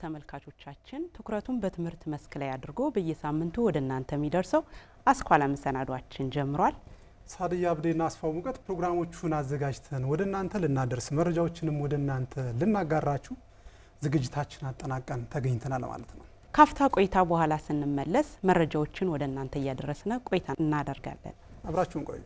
ተመልካቾቻችን ትኩረቱን በትምህርት መስክ ላይ አድርጎ በየሳምንቱ ወደ እናንተ የሚደርሰው አስኳላ መሰናዷችን ጀምሯል። ሳዲያ አብዴና አስፋው ሙቀት ፕሮግራሞቹን አዘጋጅተን ወደ እናንተ ልናደርስ መረጃዎችንም ወደ እናንተ ልናጋራችሁ ዝግጅታችን አጠናቀን ተገኝተናል ማለት ነው። ካፍታ ቆይታ በኋላ ስንመለስ መረጃዎችን ወደ እናንተ እያደረስን ቆይታ እናደርጋለን። አብራችሁን ቆዩ።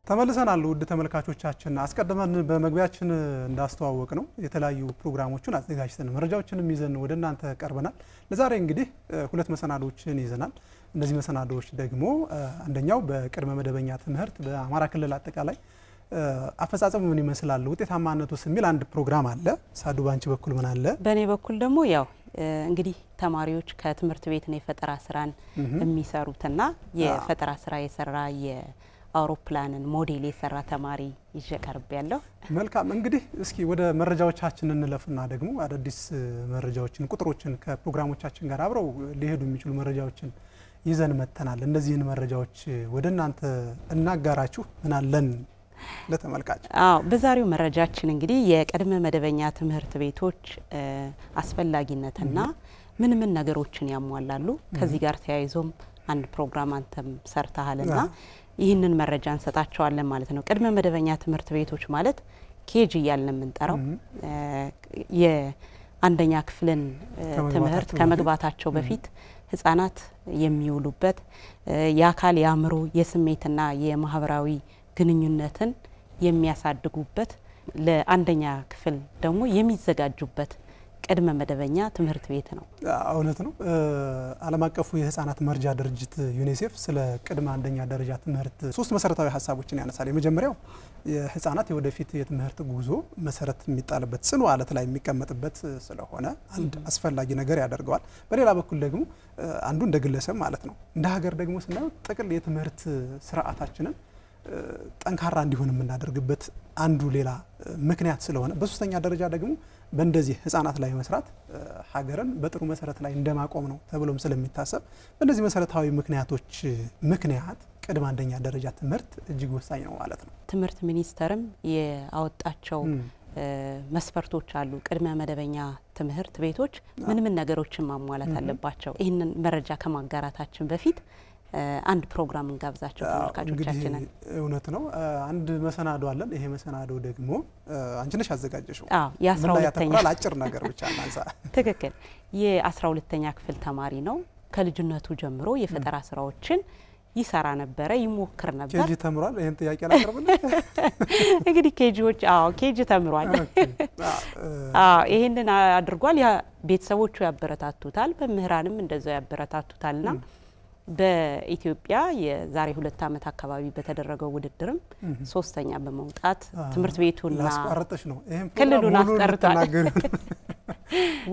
ተመልሰናል ውድ ተመልካቾቻችን። አስቀድመን በመግቢያችን እንዳስተዋወቅ ነው የተለያዩ ፕሮግራሞችን አዘጋጅተን መረጃዎችንም ይዘን ወደ እናንተ ቀርበናል። ለዛሬ እንግዲህ ሁለት መሰናዶችን ይዘናል። እነዚህ መሰናዶዎች ደግሞ አንደኛው በቅድመ መደበኛ ትምህርት በአማራ ክልል አጠቃላይ አፈጻጸሙ ምን ይመስላል ውጤታማነቱስ የሚል አንድ ፕሮግራም አለ። ሳዱ ባንቺ በኩል ምን አለ? በኔ በኩል ደግሞ ያው እንግዲህ ተማሪዎች ከትምህርት ቤት ነው የፈጠራ ስራን የሚሰሩትና የፈጠራ ስራ የሰራ የአውሮፕላንን ሞዴል የሰራ ተማሪ ይጀቀርብ ያለው። መልካም እንግዲህ እስኪ ወደ መረጃዎቻችን እንለፍና ደግሞ አዳዲስ መረጃዎችን ቁጥሮችን ከፕሮግራሞቻችን ጋር አብረው ሊሄዱ የሚችሉ መረጃዎችን ይዘን መተናል። እነዚህን መረጃዎች ወደ እናንተ እናጋራችሁ ምን አለን ለተመልካች። በዛሬው መረጃችን እንግዲህ የቅድመ መደበኛ ትምህርት ቤቶች አስፈላጊነትና ምን ነገሮችን ያሟላሉ ከዚህ ጋር ተያይዞም አንድ ፕሮግራም አንተም ሰርተሃልና ይህንን መረጃ እንሰጣቸዋለን ማለት ነው። ቅድመ መደበኛ ትምህርት ቤቶች ማለት ኬጂ ያልን ምንጠራው የአንደኛ ክፍልን ትምህርት ከመግባታቸው በፊት ህፃናት የሚውሉበት የአካል ያምሮ የስሜትና የማህበራዊ ግንኙነትን የሚያሳድጉበት ለአንደኛ ክፍል ደግሞ የሚዘጋጁበት ቅድመ መደበኛ ትምህርት ቤት ነው። እውነት ነው። ዓለም አቀፉ የህፃናት መርጃ ድርጅት ዩኒሴፍ ስለ ቅድመ አንደኛ ደረጃ ትምህርት ሶስት መሰረታዊ ሀሳቦችን ያነሳል። የመጀመሪያው የህፃናት የወደፊት የትምህርት ጉዞ መሰረት የሚጣልበት ጽኑ አለት ላይ የሚቀመጥበት ስለሆነ አንድ አስፈላጊ ነገር ያደርገዋል። በሌላ በኩል ደግሞ አንዱ እንደ ግለሰብ ማለት ነው እንደ ሀገር ደግሞ ስናየው ጥቅል የትምህርት ስርዓታችንን ጠንካራ እንዲሆን የምናደርግበት አንዱ ሌላ ምክንያት ስለሆነ በሶስተኛ ደረጃ ደግሞ በእንደዚህ ህፃናት ላይ መስራት ሀገርን በጥሩ መሰረት ላይ እንደማቆም ነው ተብሎም ስለሚታሰብ በእነዚህ መሰረታዊ ምክንያቶች ምክንያት ቅድመ አንደኛ ደረጃ ትምህርት እጅግ ወሳኝ ነው ማለት ነው። ትምህርት ሚኒስቴርም ያወጣቸው መስፈርቶች አሉ። ቅድመ መደበኛ ትምህርት ቤቶች ምን ነገሮችን ማሟላት አለባቸው። ይህንን መረጃ ከማጋራታችን በፊት አንድ ፕሮግራም እንጋብዛቸው ተመልካቾቻችን። እውነት ነው። አንድ መሰናዶ አለን። ይሄ መሰናዶ ደግሞ አንቺ ነሽ ያዘጋጀሽው። የ12ኛ አጭር ነገር ብቻ እናንሳ። ትክክል። የ12ኛ ክፍል ተማሪ ነው። ከልጅነቱ ጀምሮ የፈጠራ ስራዎችን ይሰራ ነበር፣ ይሞክር ነበር። ኬጂ ተምሯል። ይሄን ጥያቄ ላቀርብልኝ። እንግዲህ ኬጂዎች ኬጂ ተምሯል። ይሄንን አድርጓል። ያ ቤተሰቦቹ ያበረታቱታል፣ በምህራንም እንደዛው ያበረታቱታልና በኢትዮጵያ የዛሬ 2 አመት አካባቢ በተደረገው ውድድርም ሶስተኛ በመውጣት ትምህርት ቤቱና አስቀርጠሽ ነው ይሄን ክልሉን አስቀርቷል።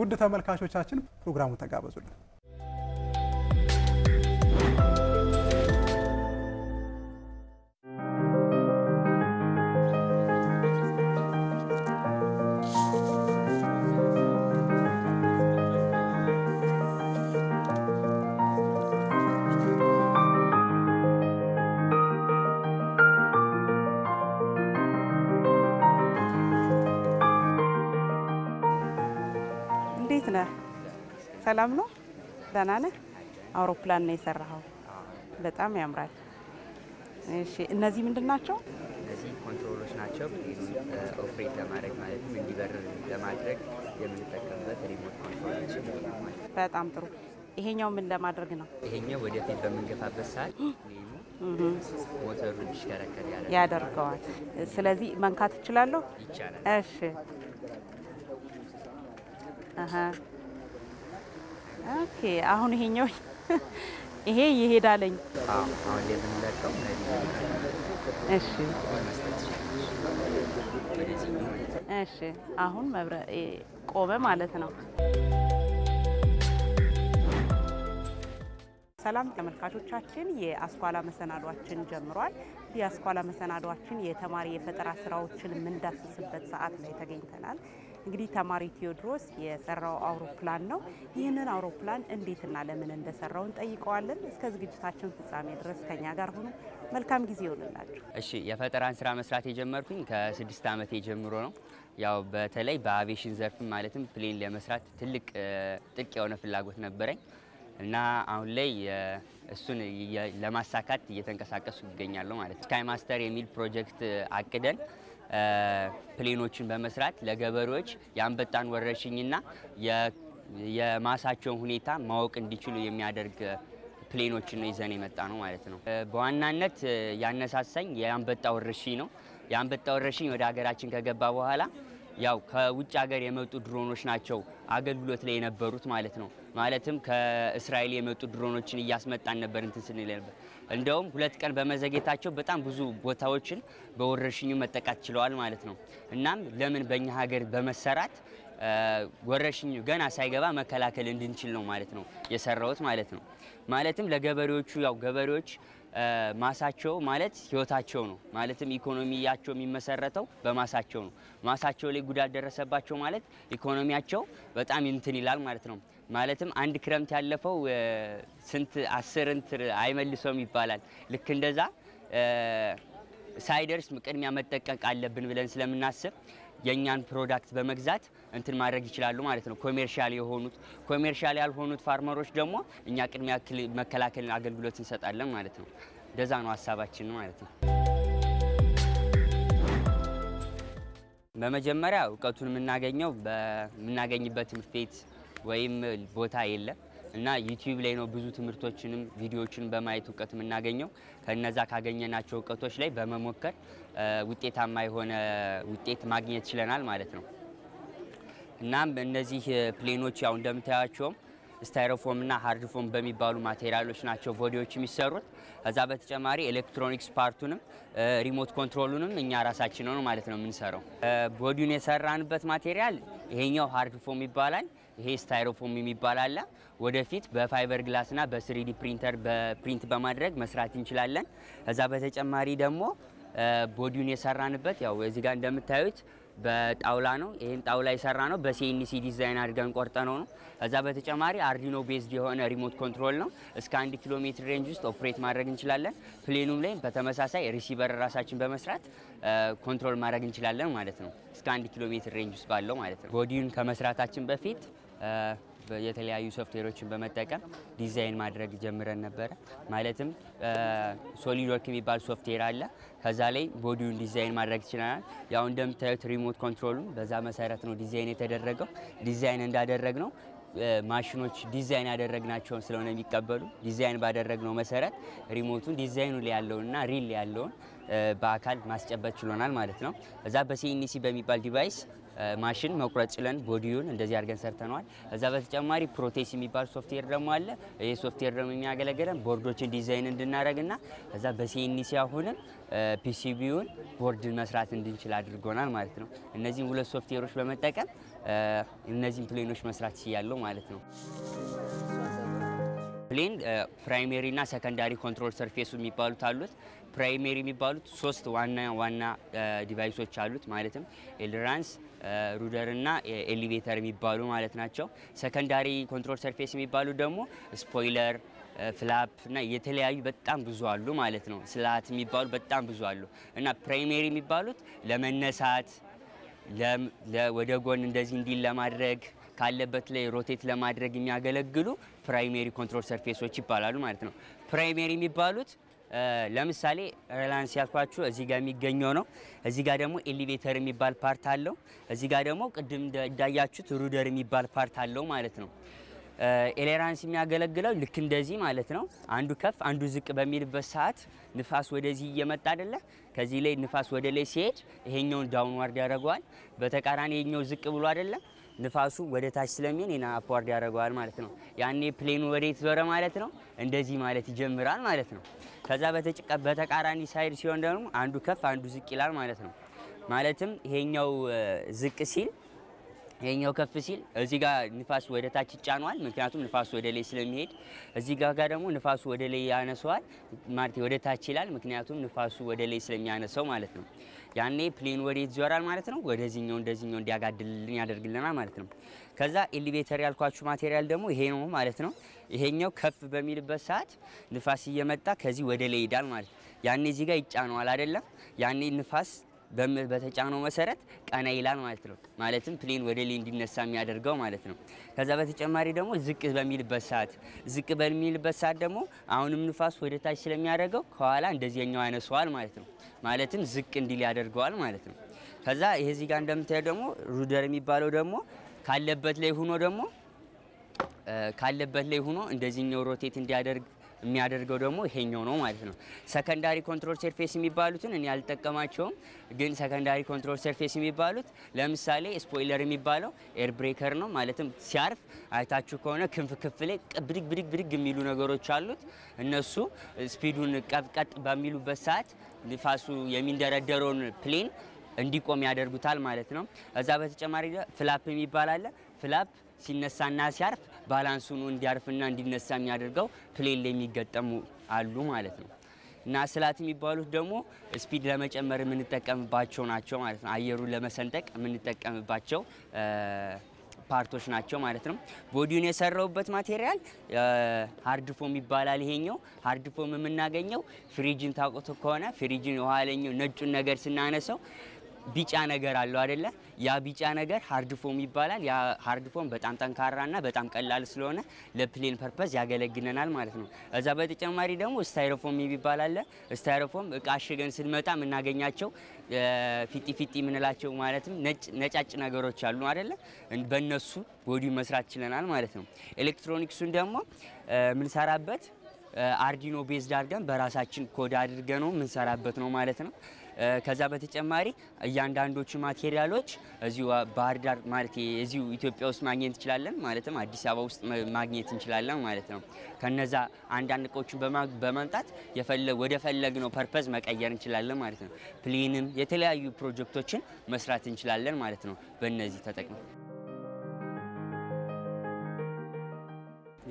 ውድ ተመልካቾቻችን ፕሮግራሙ ተጋበዙልን። ሰላም ነው? ደህና ነህ? አውሮፕላን ነው የሰራኸው? በጣም ያምራል። እሺ እነዚህ ምንድናቸው? እነዚህ ኮንትሮሎች ናቸው። ኦፕሬት ለማድረግ ማለትም እንዲበር ለማድረግ የምንጠቀምበት ሪሞት ኮንትሮሎች ነው። በጣም ጥሩ። ይሄኛው ምን ለማድረግ ነው? ይሄኛው ወደፊት በመንገፋበት ሰዓት ሞተሩ እንዲሽከረከር ያደርገዋል። ስለዚህ መንካት እችላለሁ? ይቻላል። እሺ ኦኬ። አሁን ይሄኛው ይሄ ይሄዳልኝ። አሁን የምንለቀው እሺ እሺ አሁን መብረቅ ቆመ ማለት ነው። ሰላም ተመልካቾቻችን፣ የአስኳላ መሰናዷችን ጀምሯል። የአስኳላ መሰናዷችን የተማሪ የፈጠራ ስራዎችን የምንዳስስበት ሰዓት ላይ ተገኝተናል። እንግዲህ ተማሪ ቴዎድሮስ የሰራው አውሮፕላን ነው። ይህንን አውሮፕላን እንዴትና ለምን እንደሰራው እንጠይቀዋለን። እስከ ዝግጅታችን ፍጻሜ ድረስ ከኛ ጋር ሁኑ። መልካም ጊዜ ይሆንላችሁ። እሺ የፈጠራን ስራ መስራት የጀመርኩኝ ከ6 ዓመት ጀምሮ ነው። ያው በተለይ በአቪዬሽን ዘርፍ ማለትም ፕሌን ለመስራት ትልቅ ጥልቅ የሆነ ፍላጎት ነበረኝ እና አሁን ላይ እሱን ለማሳካት እየተንቀሳቀሱ ይገኛሉ ማለት ነው። ስካይ ማስተር የሚል ፕሮጀክት አቅደን ፕሌኖችን በመስራት ለገበሬዎች የአንበጣን ወረርሽኝና የማሳቸውን ሁኔታ ማወቅ እንዲችሉ የሚያደርግ ፕሌኖችን ይዘን የመጣ ነው ማለት ነው። በዋናነት ያነሳሳኝ የአንበጣ ወረርሽኝ ነው። የአንበጣ ወረርሽኝ ወደ ሀገራችን ከገባ በኋላ ያው ከውጭ ሀገር የመጡ ድሮኖች ናቸው አገልግሎት ላይ የነበሩት ማለት ነው። ማለትም ከእስራኤል የመጡ ድሮኖችን እያስመጣን ነበር እንትን ስንል ነበር። እንደውም 2 ቀን በመዘግየታቸው በጣም ብዙ ቦታዎችን በወረርሽኙ መጠቃት ችለዋል ማለት ነው። እናም ለምን በእኛ ሀገር በመሰራት ወረርሽኙ ገና ሳይገባ መከላከል እንድንችል ነው ማለት ነው የሰራውት ማለት ነው። ማለትም ለገበሬዎቹ ያው ገበሬዎች ማሳቸው ማለት ህይወታቸው ነው። ማለትም ኢኮኖሚያቸው የሚመሰረተው በማሳቸው ነው። ማሳቸው ላይ ጉዳት ደረሰባቸው ማለት ኢኮኖሚያቸው በጣም እንትን ይላል ማለት ነው። ማለትም አንድ ክረምት ያለፈው ስንት 10 እንትን አይመልሰውም ይባላል። ልክ እንደዛ ሳይደርስ ቅድሚያ መጠቀቅ አለብን ብለን ስለምናስብ የኛን ፕሮዳክት በመግዛት እንትን ማድረግ ይችላሉ ማለት ነው። ኮሜርሻል ያልሆኑት ፋርመሮች ደግሞ እኛ ቅድሚያ መከላከል አገልግሎት እንሰጣለን ማለት ነው። እንደዛ ነው ሐሳባችን ማለት ነው። በመጀመሪያ እውቀቱን የምናገኝበት ትምህርት ቤት ወይም ቦታ የለም እና ዩቲዩብ ላይ ነው ብዙ ትምህርቶችንም ቪዲዮዎችን በማየት እውቀት የምናገኘው። ከነዛ ካገኘናቸው እውቀቶች ላይ በመሞከር ውጤታማ የሆነ ውጤት ማግኘት ችለናል ማለት ነው። እናም እነዚህ ፕሌኖች ያው እንደምታያቸው ስታይሮፎም እና ሃርድ ፎም በሚባሉ ማቴሪያሎች ናቸው ቦዲዎች የሚሰሩት። ከዛ በተጨማሪ ኤሌክትሮኒክስ ፓርቱንም ሪሞት ኮንትሮሉንም እኛ ራሳችን ነው ማለት ነው የምንሰራው። ቦዲውን የሰራንበት ማቴሪያል ይሄኛው ሃርድ ፎም ይባላል። ይሄ ስታይሮፎም የሚባል አለ። ወደፊት በፋይበር ግላስ እና በ3D ፕሪንተር በፕሪንት በማድረግ መስራት እንችላለን። ከዛ በተጨማሪ ደግሞ ቦዲውን የሰራንበት ያው እዚህ ጋር እንደምታዩት በጣውላ ነው። ይሄን ጣውላ የሰራ ነው በሲኤንሲ ዲዛይን አድርገን ቆርጠነው ነው። ከዛ በተጨማሪ አርዲኖ ቤዝድ የሆነ ሪሞት ኮንትሮል ነው። እስከ 1 ኪሎ ሜትር ሬንጅ ውስጥ ኦፕሬት ማድረግ እንችላለን። ፕሌኑም ላይ በተመሳሳይ ሪሲቨር ራሳችን በመስራት ኮንትሮል ማድረግ እንችላለን ማለት ነው። እስከ 1 ኪሎ ሜትር ሬንጅ ውስጥ ባለው ማለት ነው። ቦዲውን ከመስራታችን በፊት የተለያዩ ሶፍትዌሮችን በመጠቀም ዲዛይን ማድረግ ጀምረን ነበር። ማለትም ሶሊድወርክ የሚባል ሶፍትዌር አለ። ከዛ ላይ ቦዲውን ዲዛይን ማድረግ ይችላል። ያው እንደምታዩት ሪሞት ኮንትሮሉን በዛ መሰረት ነው ዲዛይን የተደረገው። ዲዛይን እንዳደረግነው ማሽኖች ዲዛይን ያደረግናቸውን ስለሆነ የሚቀበሉ ዲዛይን ባደረግነው መሰረት ሪሞቱን ዲዛይኑ ላይ ያለውና ሪል ላይ ያለውን በአካል ማስጨበጥ ችሎናል ማለት ነው። እዛ በሲኤንሲ በሚባል ዲቫይስ ማሽን መቁረጥ ችለን ቦዲውን እንደዚህ አድርገን ሰርተናል። እዛ በተጨማሪ ፕሮቴስ የሚባል ሶፍትዌር ደግሞ አለ። ይሄ ሶፍትዌር ደግሞ የሚያገለግለን ቦርዶችን ዲዛይን እንድናደርግና እዛ በሲኤንሲ አሁንም ፒሲቢውን ቦርድን መስራት እንድንችል አድርጎናል ማለት ነው። እነዚህን 2 ሶፍትዌሮች በመጠቀም እነዚህን ፕሌኖች መስራት ይችላል ማለት ነው። ፕሌን ፕራይመሪ እና ሰከንዳሪ ኮንትሮል ሰርፌስ የሚባሉት አሉት። ፕራይመሪ የሚባሉት 3 ዋና ዲቫይሶች አሉት። ማለትም ኤልራንስ፣ ሩደር እና ኤሊቬተር የሚባሉ ማለት ናቸው። ሰከንዳሪ ኮንትሮል ሰርፌስ የሚባሉ ደግሞ ስፖይለር፣ ፍላፕ እና የተለያዩ በጣም ብዙ አሉ ማለት ነው። ስላት የሚባሉ በጣም ብዙ አሉ እና ፕራይመሪ የሚባሉት ለመነሳት ወደ ጎን እንደዚህ እንዲል ለማድረግ ካለበት ላይ ሮቴት ለማድረግ የሚያገለግሉ ፕራይመሪ ኮንትሮል ሰርፌሶች ይባላሉ ማለት ነው። ፕራይመሪ የሚባሉት ለምሳሌ ሪላንስ ያልኳችሁ እዚህ ጋር የሚገኘው ነው። እዚህ ጋር ደግሞ ኤሊቬተር የሚባል ፓርት አለው። እዚህ ጋር ደግሞ ቅድም እንዳያችሁት ሩደር የሚባል ፓርት አለው ማለት ነው። ኤሌራንስ የሚያገለግለው ልክ እንደዚህ ማለት ነው። አንዱ ከፍ አንዱ ዝቅ በሚልበት ሰዓት ንፋስ ወደዚህ እየመጣ አይደለ? ከዚህ ላይ ንፋስ ወደ ላይ ሲሄድ ይሄኛውን ዳውንዋርድ ያደርገዋል። በተቃራኒ ይሄኛው ዝቅ ብሎ አይደለ? ንፋሱ ወደ ታች ስለሚሆን እና አፕዋርድ ያደርገዋል ማለት ነው። ያኔ ፕሌኑ ወዴት ዞረ ማለት ነው? እንደዚህ ማለት ይጀምራል ማለት ነው። ከዛ በተቃራኒ ሳይድ ሲሆን ደግሞ አንዱ ከፍ አንዱ ዝቅ ይላል ማለት ነው። ማለትም ይሄኛው ዝቅ ሲል ይሄኛው ከፍ ሲል እዚህ ጋር ንፋስ ወደ ታች ይጫነዋል፣ ምክንያቱም ንፋሱ ወደ ላይ ስለሚሄድ። እዚህ ጋር ደግሞ ንፋሱ ወደ ላይ ያነሰዋል ማለት ወደ ታች ይላል፣ ምክንያቱም ንፋሱ ወደ ላይ ስለሚያነሰው ማለት ነው። ያኔ ፕሌን ወዴት ይዞራል ማለት ነው? ወደዚህኛው እንደዚህኛው እንዲያጋድልልን ያደርግልናል ማለት ነው። ከዛ ኤሊቬተር ያልኳችሁ ማቴሪያል ደግሞ ይሄ ነው ማለት ነው። ይሄኛው ከፍ በሚልበት ሰዓት ንፋስ እየመጣ ከዚህ ወደ ላይ ይሄዳል ማለት ነው። ያኔ እዚህ ጋር ይጫነዋል አይደለም ያኔ ንፋስ በተጫነው መሰረት ቀና ይላል ማለት ነው ማለትም ፕሌን ወደ ላይ እንዲነሳ የሚያደርገው ማለት ነው ከዛ በተጨማሪ ደግሞ ዝቅ በሚልበት ሰዓት ደግሞ አሁንም ንፋስ ወደ ታች ስለሚያደርገው ከኋላ እንደዚህኛው ያነሳዋል ማለት ነው ማለትም ዝቅ እንዲል ያደርገዋል ማለት ነው ከዛ ይሄ እዚህ ጋር እንደምታዩ ደግሞ ሩደር የሚባለው ደግሞ ካለበት ላይ ሆኖ እንደዚህኛው ሮቴት እንዲያደርግ የሚያደርገው ደግሞ ይሄኛው ነው ማለት ነው ሰከንዳሪ ኮንትሮል ሰርፌስ የሚባሉትን እኔ አልተጠቀማቸውም ግን ሰከንዳሪ ኮንትሮል ሰርፌስ የሚባሉት ለምሳሌ ስፖይለር የሚባለው ኤር ብሬከር ነው ማለትም ሲያርፍ አይታችሁ ከሆነ ክንፍ ላይ ብድግ የሚሉ ነገሮች አሉት እነሱ ስፒዱን ቀጥ በሚሉበት ሰዓት ንፋሱ የሚንደረደረውን ፕሌን እንዲቆም ያደርጉታል ማለት ነው እዛ በተጨማሪ ፍላፕ የሚባል አለ ፍላፕ ሲነሳና ሲያርፍ ባላንሱን እንዲያርፍና እንዲነሳ የሚያደርገው ፕሌን ላይ የሚገጠሙ አሉ ማለት ነው እና ስላት የሚባሉት ደግሞ ስፒድ ለመጨመር የምንጠቀምባቸው ናቸው ማለት ነው አየሩን ለመሰንጠቅ የምንጠቀምባቸው ፓርቶች ናቸው ማለት ነው ቦዲውን የሰራውበት ማቴሪያል ሃርድ ፎም ይባላል ይሄኛው ሃርድ ፎም የምናገኘው ፍሪጅን ታቆቶ ከሆነ ፍሪጅን የኋለኛው ነጩን ነገር ስናነሳው ቢጫ ነገር አለው አይደለ ያ ቢጫ ነገር ሃርድ ፎም ይባላል ያ ሃርድ ፎም በጣም ጠንካራና በጣም ቀላል ስለሆነ ለፕሌን ፐርፐዝ ያገለግለናል ማለት ነው እዛ በተጨማሪ ደግሞ ስታይሮፎም ይባላል ስታይሮፎም እቃ አሽገን ስንመጣ የምናገኛቸው ፊጢ ምንላቸው ማለትም ነጫጭ ነገሮች አሉ አይደለ በእነሱ ቦዲው መስራት ይችላል ማለት ነው ኤሌክትሮኒክሱን ደግሞ ምን ሰራበት አርዲኖ ቤዝድ አድርገን በራሳችን ኮድ አድርገን ነው ምን ሰራበት ነው ማለት ነው ከዛ በተጨማሪ እያንዳንዶቹ ማቴሪያሎች እዚሁ ባህር ዳር ማለት እዚሁ ኢትዮጵያ ውስጥ ማግኘት እንችላለን ማለትም አዲስ አበባ ውስጥ ማግኘት እንችላለን ማለት ነው ከነዛ አንዳንድ እቃዎችን በማምጣት ወደ ፈለግነው ፐርፐዝ መቀየር እንችላለን ማለት ነው ፕሌንም የተለያዩ ፕሮጀክቶችን መስራት እንችላለን ማለት ነው በእነዚህ ተጠቅመን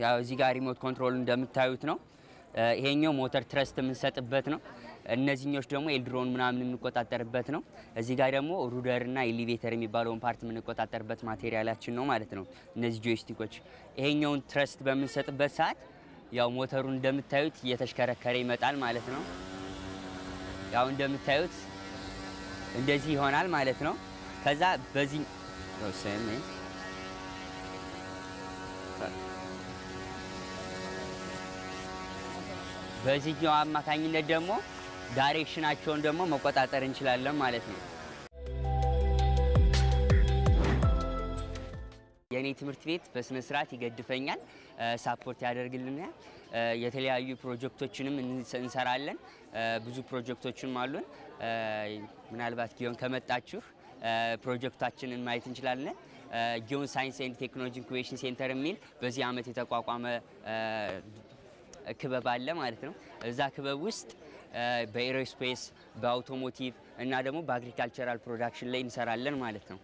ያው እዚህ ጋር ሪሞት ኮንትሮል እንደምታዩት ነው ይሄኛው ሞተር ትረስት የምንሰጥበት ነው እነዚህኞች ደግሞ ኤልድሮን ምናምን የምንቆጣጠርበት ነው እዚህ ጋር ደግሞ ሩደርና ኤሊቬተር የሚባለውን ፓርት የምንቆጣጠርበት ማቴሪያላችን ነው ማለት ነው እነዚህ ጆይስቲኮች ይሄኛውን ትረስት በምንሰጥበት ሰዓት ያው ሞተሩን እንደምታዩት እየተሽከረከረ ይመጣል ማለት ነው ያው እንደምታዩት እንደዚህ ይሆናል ማለት ነው ከዛ በዚህ በዚህኛው አማካኝነት ደግሞ ዳይሬክሽናቸውን ደግሞ መቆጣጠር እንችላለን ማለት ነው የኔ ትምህርት ቤት በስነ ስርዓት ይገድፈኛል ሳፖርት ያደርግልናል የተለያዩ ፕሮጀክቶችንም እንሰራለን ብዙ ፕሮጀክቶችንም አሉን ምናልባት ጊዮን ከመጣችሁ ፕሮጀክታችንን ማየት እንችላለን ጊዮን ሳይንስ ኤንድ ቴክኖሎጂ ኢንኩቤሽን ሴንተር የሚል በዚህ አመት የተቋቋመ ክበብ አለ ማለት ነው እዛ ክበብ ውስጥ በኤሮስፔስ በአውቶሞቲቭ እና ደግሞ በአግሪካልቸራል ፕሮዳክሽን ላይ እንሰራለን ማለት ነው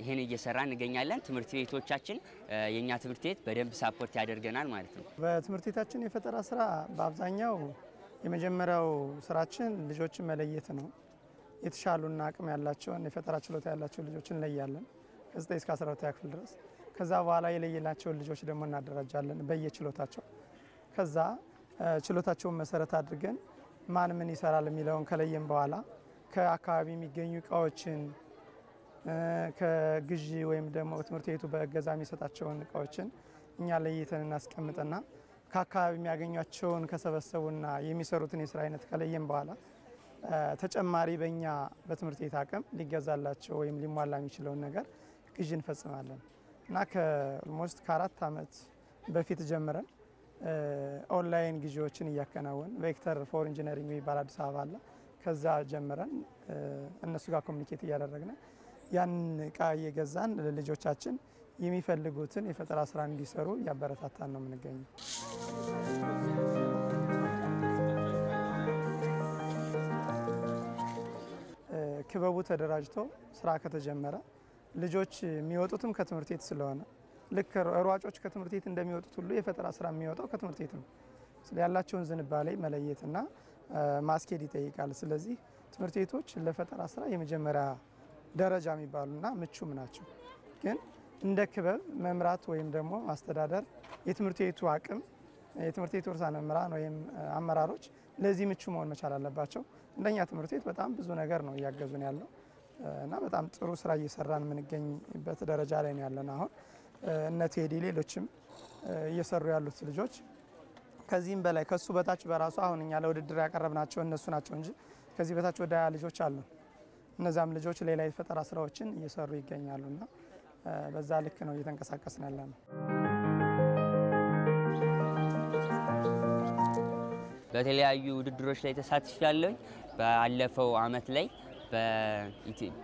ይሄን እየሰራን እንገኛለን ትምህርት ቤቶቻችን የኛ ትምህርት ቤት በደንብ ሳፖርት ያደርገናል ማለት ነው በትምህርት ቤታችን የፈጠራ ስራ በአብዛኛው የመጀመሪያው ስራችን ልጆችን መለየት ነው የተሻሉና አቅም ያላቸውን የፈጠራ ችሎታ ያላቸው ልጆችን እንለያለን ከ9 እስከ 12 ክፍል ድረስ ከዛ በኋላ የለየላቸውን ልጆች ደግሞ እናደራጃለን በየችሎታቸው ከዛ ችሎታቸውን መሰረት አድርገን ማን ምን ይሰራል የሚለውን ከለየን በኋላ ከአካባቢ የሚገኙ እቃዎችን ከግዢ ወይም ደግሞ ትምህርት ቤቱ በእገዛ የሚሰጣቸውን እቃዎችን እኛ ለይተን እናስቀምጥና ከአካባቢ የሚያገኟቸውን ከሰበሰቡና የሚሰሩትን የስራ አይነት ከለየን በኋላ ተጨማሪ በእኛ በትምህርት ቤት አቅም ሊገዛላቸው ወይም ሊሟላ የሚችለውን ነገር ግዢ እንፈጽማለን እና ከኦልሞስት ከ4 አመት በፊት ጀምረን ኦንላይን ግዢዎችን እያከናወን ቬክተር ፎር ኢንጂነሪንግ የሚባል አዲስ አበባ አለ ከዛ ጀምረን እነሱ ጋር ኮሚኒኬት እያደረግን ያን እቃ እየገዛን ለልጆቻችን የሚፈልጉትን የፈጠራ ስራ እንዲሰሩ እያበረታታን ነው የምንገኘው ክበቡ ተደራጅቶ ስራ ከተጀመረ ልጆች የሚወጡትም ከትምህርት ቤት ስለሆነ ልክ ሯጮች ከትምህርት ቤት እንደሚወጡት ሁሉ የፈጠራ ስራ የሚወጣው ከትምህርት ቤት ነው ያላቸውን ዝንባሌ መለየትና ማስኬድ ይጠይቃል ስለዚህ ትምህርት ቤቶች ለፈጠራ ስራ የመጀመሪያ ደረጃ የሚባሉና ምቹም ናቸው ግን እንደ ክበብ መምራት ወይም ደግሞ ማስተዳደር የትምህርት ቤቱ አቅም የትምህርት ቤቱ ርዕሳነ መምህራን ወይም አመራሮች ለዚህ ምቹ መሆን መቻል አለባቸው። እንደኛ ትምህርት ቤት በጣም ብዙ ነገር ነው እያገዙን ያለው እና በጣም ጥሩ ስራ እየሰራን የምንገኝበት ደረጃ ላይ ነው ያለን። አሁን እነ ቴዲ ሌሎችም እየሰሩ ያሉት ልጆች ከዚህም በላይ ከሱ በታች በራሱ አሁን እኛ ለውድድር ያቀረብናቸው እነሱ ናቸው እንጂ ከዚህ በታች ወደ 20 ልጆች አሉ። እነዛም ልጆች ሌላ የፈጠራ ስራዎችን እየሰሩ ይገኛሉና በዛ ልክ ነው እየተንቀሳቀስን ያለነው። በተለያዩ ውድድሮች ላይ ተሳትፌያለሁ። ባለፈው አመት ላይ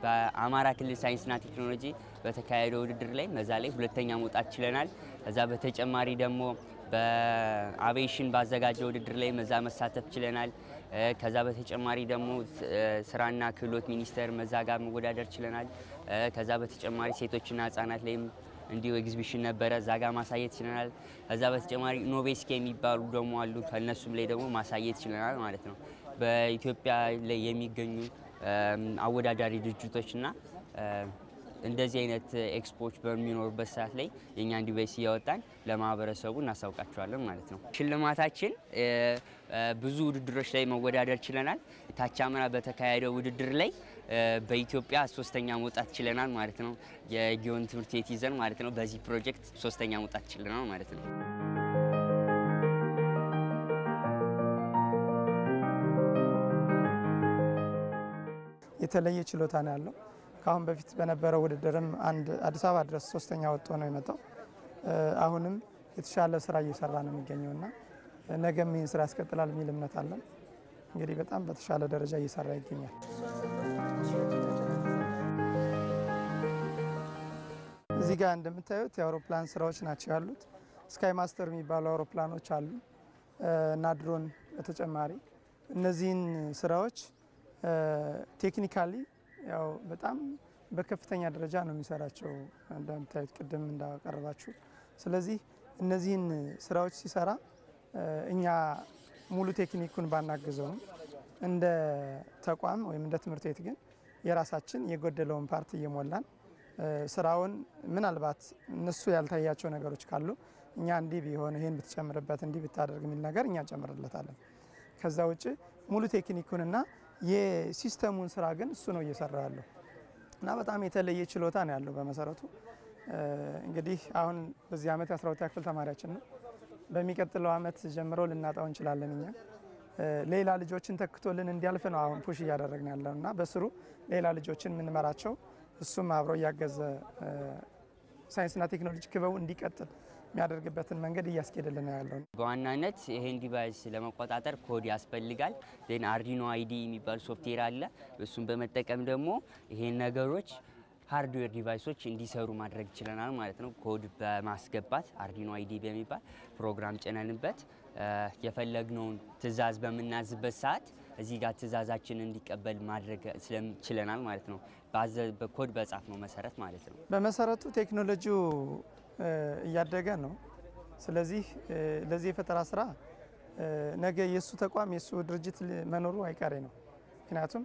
በአማራ ክልል ሳይንስና ቴክኖሎጂ በተካሄደው ውድድር ላይ መዛ ላይ ሁለተኛ መውጣት ችለናል። ከዛ በተጨማሪ ደግሞ በአቪዬሽን ባዘጋጀው ውድድር ላይ መዛ መሳተፍ ችለናል። ከዛ በተጨማሪ ደግሞ ስራና ክህሎት ሚኒስቴር መዛ ጋር መወዳደር ችለናል። ከዛ በተጨማሪ ሴቶችና ህጻናት ላይም እንዲሁ ኤግዚቢሽን ነበረ፣ እዛ ጋር ማሳየት ችለናል። ከዛ በተጨማሪ ኢኖቬስኬ የሚባሉ ደግሞ አሉ፣ ከነሱም ላይ ደግሞ ማሳየት ችለናል ማለት ነው። በኢትዮጵያ ላይ የሚገኙ አወዳዳሪ ድርጅቶችና እንደዚህ አይነት ኤክስፖዎች በሚኖሩበት ሰዓት ላይ የኛን ዲቫይስ እያወጣን ለማህበረሰቡ እናሳውቃቸዋለን ማለት ነው። ሽልማታችን ብዙ ውድድሮች ላይ መወዳደር ችለናል። ታች አምና በተካሄደው ውድድር ላይ በኢትዮጵያ 3ኛ መውጣት ችለናል ማለት ነው። የጊዮን ትምህርት ቤት ይዘን ማለት ነው። በዚህ ፕሮጀክት 3ኛ መውጣት ችለናል ማለት ነው። የተለየ ችሎታ ነው ያለው። ካሁን በፊት በነበረው ውድድርም አንድ አዲስ አበባ ድረስ 3ኛ ወጥቶ ነው የመጣው። አሁንም የተሻለ ስራ እየሰራ ነው የሚገኘውና ነገም ይህን ስራ ያስቀጥላል የሚል እምነት አለን። እንግዲህ በጣም በተሻለ ደረጃ እየሰራ ይገኛል። እዚህ ጋር እንደምታዩት የአውሮፕላን ስራዎች ናቸው ያሉት። ስካይ ማስተር የሚባሉ አውሮፕላኖች አሉ እና ድሮን በተጨማሪ እነዚህን ስራዎች ቴክኒካሊ ያው በጣም በከፍተኛ ደረጃ ነው የሚሰራቸው እንደምታዩት ቅድም እንዳቀረባችሁ። ስለዚህ እነዚህን ስራዎች ሲሰራ እኛ ሙሉ ቴክኒኩን ባናግዘውም እንደ ተቋም ወይም እንደ ትምህርት ቤት ግን የራሳችን የጎደለውን ፓርት እየሞላን ስራውን ምናልባት እነሱ ያልታያቸው ነገሮች ካሉ እኛ እንዲህ ቢሆን ይሄን ብትጨምርበት እንዲህ ብታደርግ የሚል ነገር እኛ ጨምርለታለን። ከዛ ውጭ ሙሉ ቴክኒኩንና የሲስተሙን ስራ ግን እሱ ነው እየሰራ ያለው እና በጣም የተለየ ችሎታ ነው ያለው። በመሰረቱ እንግዲህ አሁን በዚህ አመት 12ኛ ክፍል ተማሪያችን ነው። በሚቀጥለው አመት ጀምሮ ልናጣው እንችላለን። እኛ ሌላ ልጆችን ተክቶልን እንዲያልፍ ነው አሁን ፑሽ እያደረግን ያለውና በስሩ ሌላ ልጆችን የምንመራቸው እሱም አብሮ እያገዘ ሳይንስና ቴክኖሎጂ ክበቡ እንዲቀጥል የሚያደርግበትን መንገድ እያስኬደልን ያለው። በዋናነት ይሄን ዲቫይስ ለመቆጣጠር ኮድ ያስፈልጋል። ዜን አርዲኖ አይዲ የሚባል ሶፍትዌር አለ። እሱን በመጠቀም ደግሞ ይሄን ነገሮች ሃርድዌር ዲቫይሶች እንዲሰሩ ማድረግ ይችላል ማለት ነው። ኮድ በማስገባት አርዲኖ አይዲ በሚባል ፕሮግራም ጭነንበት የፈለግነውን ትዕዛዝ በምናዝበት ሰዓት እዚህ ጋር ትዕዛዛችን እንዲቀበል ማድረግ ስለችለናል ማለት ነው። በኮድ በጻፍ ነው መሰረት ማለት ነው። በመሰረቱ ቴክኖሎጂው እያደገ ነው። ስለዚህ ለዚህ የፈጠራ ስራ ነገ የሱ ተቋም የሱ ድርጅት መኖሩ አይቀሬ ነው። ምክንያቱም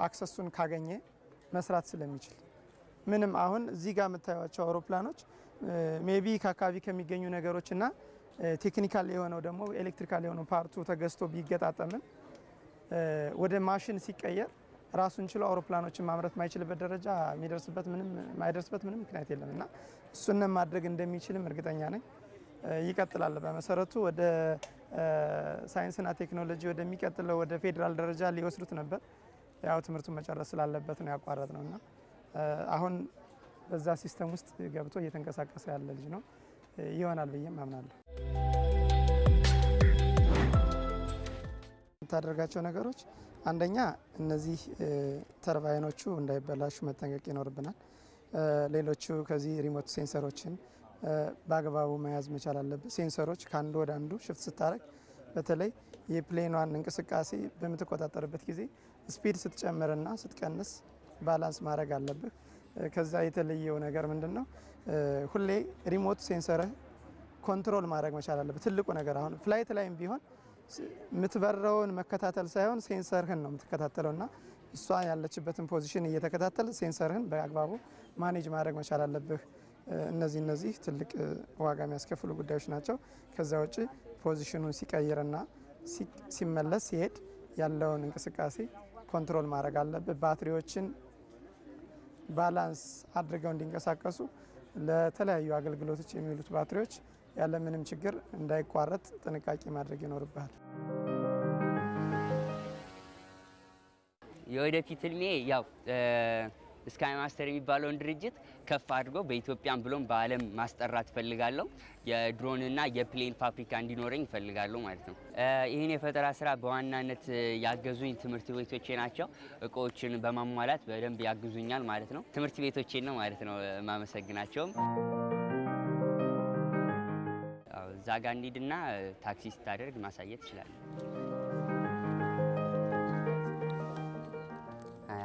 አክሰሱን ካገኘ መስራት ስለሚችል ምንም አሁን እዚህ ጋር የምታዩቸው አውሮፕላኖች ሜቢ ከአካባቢ ከሚገኙ ነገሮችና ቴክኒካል የሆነው ደግሞ ኤሌክትሪካል የሆነው ፓርቱ ተገዝቶ ቢገጣጠምን ወደ ማሽን ሲቀየር ራሱን ችሎ አውሮፕላኖችን ማምረት ማይችልበት ደረጃ ማይደርስበት ምንም ምክንያት የለምና እሱን ማድረግ እንደሚችልም እርግጠኛ ነኝ። ይቀጥላል። በመሰረቱ ወደ ሳይንስና ቴክኖሎጂ ወደሚቀጥለው ወደ ፌዴራል ደረጃ ሊወስዱት ነበር። ያው ትምህርቱን መጨረስ ስላለበት ነው ያቋረጥ ነውና አሁን በዛ ሲስተም ውስጥ ገብቶ እየተንቀሳቀሰ ያለ ልጅ ነው። ይሆናል ብዬም አምናለሁ። ታደርጋቸው ነገሮች አንደኛ እነዚህ ተርባይኖቹ እንዳይበላሹ መጠንቀቅ ይኖርብናል። ሌሎቹ ከዚህ ሪሞት ሴንሰሮችን በአግባቡ መያዝ መቻል አለበት። ሴንሰሮች ከአንዱ ወደ አንዱ ሽፍት ስታደርግ በተለይ የፕሌኗን እንቅስቃሴ በምትቆጣጠርበት ጊዜ ስፒድ ስትጨምርና ስትቀንስ ባላንስ ማድረግ አለብህ። ከዛ የተለየው ነገር ምንድነው? ሁሌ ሪሞት ሴንሰርህ ኮንትሮል ማድረግ መቻል አለበት። ትልቁ ነገር አሁን ፍላይት ላይም ቢሆን የምትበረውን መከታተል ሳይሆን ሴንሰርህን ነው የምትከታተለውና እሷ ያለችበትን ፖዚሽን እየተከታተል ሴንሰርህን በአግባቡ ማኔጅ ማድረግ መቻል አለብህ። እነዚህ ትልቅ ዋጋ የሚያስከፍሉ ጉዳዮች ናቸው። ከዛ ውጪ ፖዚሽኑን ሲቀይርና ሲመለስ ሲሄድ ያለውን እንቅስቃሴ ኮንትሮል ማድረግ አለበት። ባትሪዎችን ባላንስ አድርገው እንዲንቀሳቀሱ ለተለያዩ አገልግሎቶች የሚውሉት ባትሪዎች ያለምንም ችግር እንዳይቋረጥ ጥንቃቄ ማድረግ ይኖርብሃል። የወደፊት ህልሜ ያው ስካይ ማስተር የሚባለውን ድርጅት ከፍ አድርጎ በኢትዮጵያም ብሎም በዓለም ማስጠራት ፈልጋለሁ። የድሮንና የፕሌን ፋብሪካ እንዲኖረኝ ፈልጋለሁ ማለት ነው። ይህን የፈጠራ ስራ በዋናነት ያገዙኝ ትምህርት ቤቶቼ ናቸው። እቃዎችን በማሟላት በደንብ ያግዙኛል ማለት ነው። ትምህርት ቤቶቼ ነው ማለት ነው ማመሰግናቸውም። እዛ ጋር እንሂድና ታክሲ ስታደርግ ማሳየት ይችላል።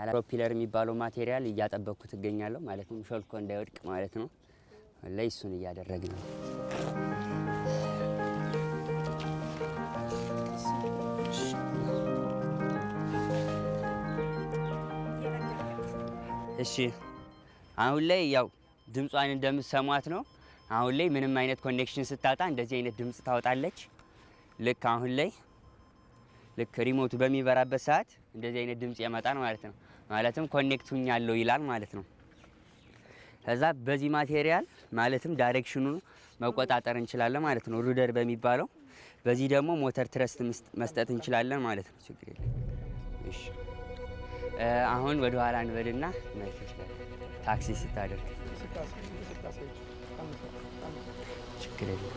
ፕሮፒለር የሚባለው ማቴሪያል እያጠበቅኩት እገኛለሁ ማለት ነው። ሾልኮ እንዳይወድቅ ማለት ነው። ላይ እሱን እያደረግን ነው። እሺ አሁን ላይ ያው ድምጿን እንደምትሰሟት ነው። አሁን ላይ ምንም አይነት ኮኔክሽን ስታጣ እንደዚህ አይነት ድምጽ ታወጣለች። ልክ አሁን ላይ ልክ ሪሞቱ በሚበራበት ሰዓት እንደዚህ አይነት ድምጽ ያመጣል ማለት ነው። ማለትም ኮኔክት ሁኛለሁ ይላል ማለት ነው። ከዛ በዚህ ማቴሪያል ማለትም ዳይሬክሽኑን መቆጣጠር እንችላለን ማለት ነው። ሩደር በሚባለው በዚህ ደግሞ ሞተር ትረስት መስጠት እንችላለን ማለት ነው። ችግር የለም። እሺ አሁን ወደ ኋላ እንበልና ማለት ይችላል። ታክሲ ስታደርግ ችግር የለም።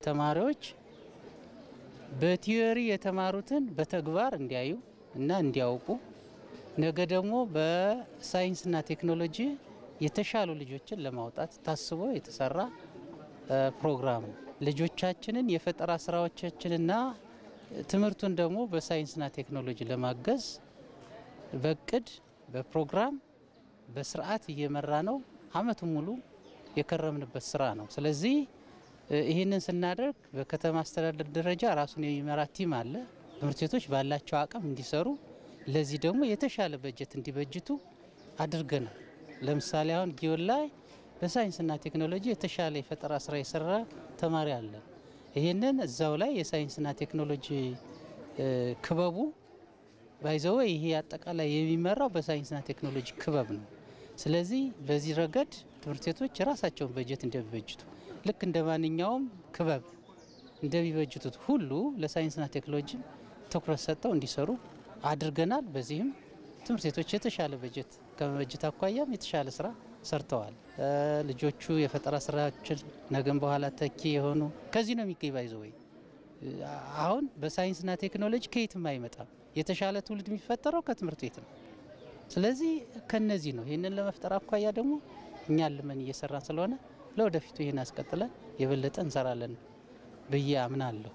ተማሪዎች በቲዮሪ የተማሩትን በተግባር እንዲያዩ እና እንዲያውቁ ነገ ደግሞ በሳይንስና ቴክኖሎጂ የተሻሉ ልጆችን ለማውጣት ታስቦ የተሰራ ፕሮግራም ነው። ልጆቻችንን የፈጠራ ስራዎቻችንና ትምህርቱን ደግሞ በሳይንስና ቴክኖሎጂ ለማገዝ በእቅድ በፕሮግራም በስርዓት እየመራ ነው። አመቱን ሙሉ የከረምንበት ስራ ነው። ስለዚህ ይህንን ስናደርግ በከተማ አስተዳደር ደረጃ ራሱን የሚመራ ቲም አለ። ትምህርት ቤቶች ባላቸው አቅም እንዲሰሩ ለዚህ ደግሞ የተሻለ በጀት እንዲበጅቱ አድርገናል። ለምሳሌ አሁን ጊዮን ላይ በሳይንስና ቴክኖሎጂ የተሻለ የፈጠራ ስራ የሰራ ተማሪ አለ። ይህንን እዛው ላይ የሳይንስና ቴክኖሎጂ ክበቡ ባይዘው ይሄ አጠቃላይ የሚመራው በሳይንስና ቴክኖሎጂ ክበብ ነው። ስለዚህ በዚህ ረገድ ትምህርት ቤቶች ራሳቸውን በጀት እንደሚበጅቱ ልክ እንደ ማንኛውም ክበብ እንደሚበጅቱት ሁሉ ለሳይንስና ቴክኖሎጂ ትኩረት ሰጥተው እንዲሰሩ አድርገናል። በዚህም ትምህርት ቤቶች የተሻለ በጀት ከመበጀት አኳያም የተሻለ ስራ ሰርተዋል። ልጆቹ የፈጠራ ስራችን ነገም በኋላ ተኪ የሆኑ ከዚህ ነው የሚገኝ ባይዘው አሁን በሳይንስና ቴክኖሎጂ ከየትም አይመጣም። የተሻለ ትውልድ የሚፈጠረው ከትምህርት ቤት ነው። ስለዚህ ከነዚህ ነው። ይህንን ለመፍጠር አኳያ ደግሞ እኛ ልመን እየሰራን ስለሆነ ለወደፊቱ ይህን አስቀጥለን የበለጠ እንሰራለን ብዬ አምናለሁ።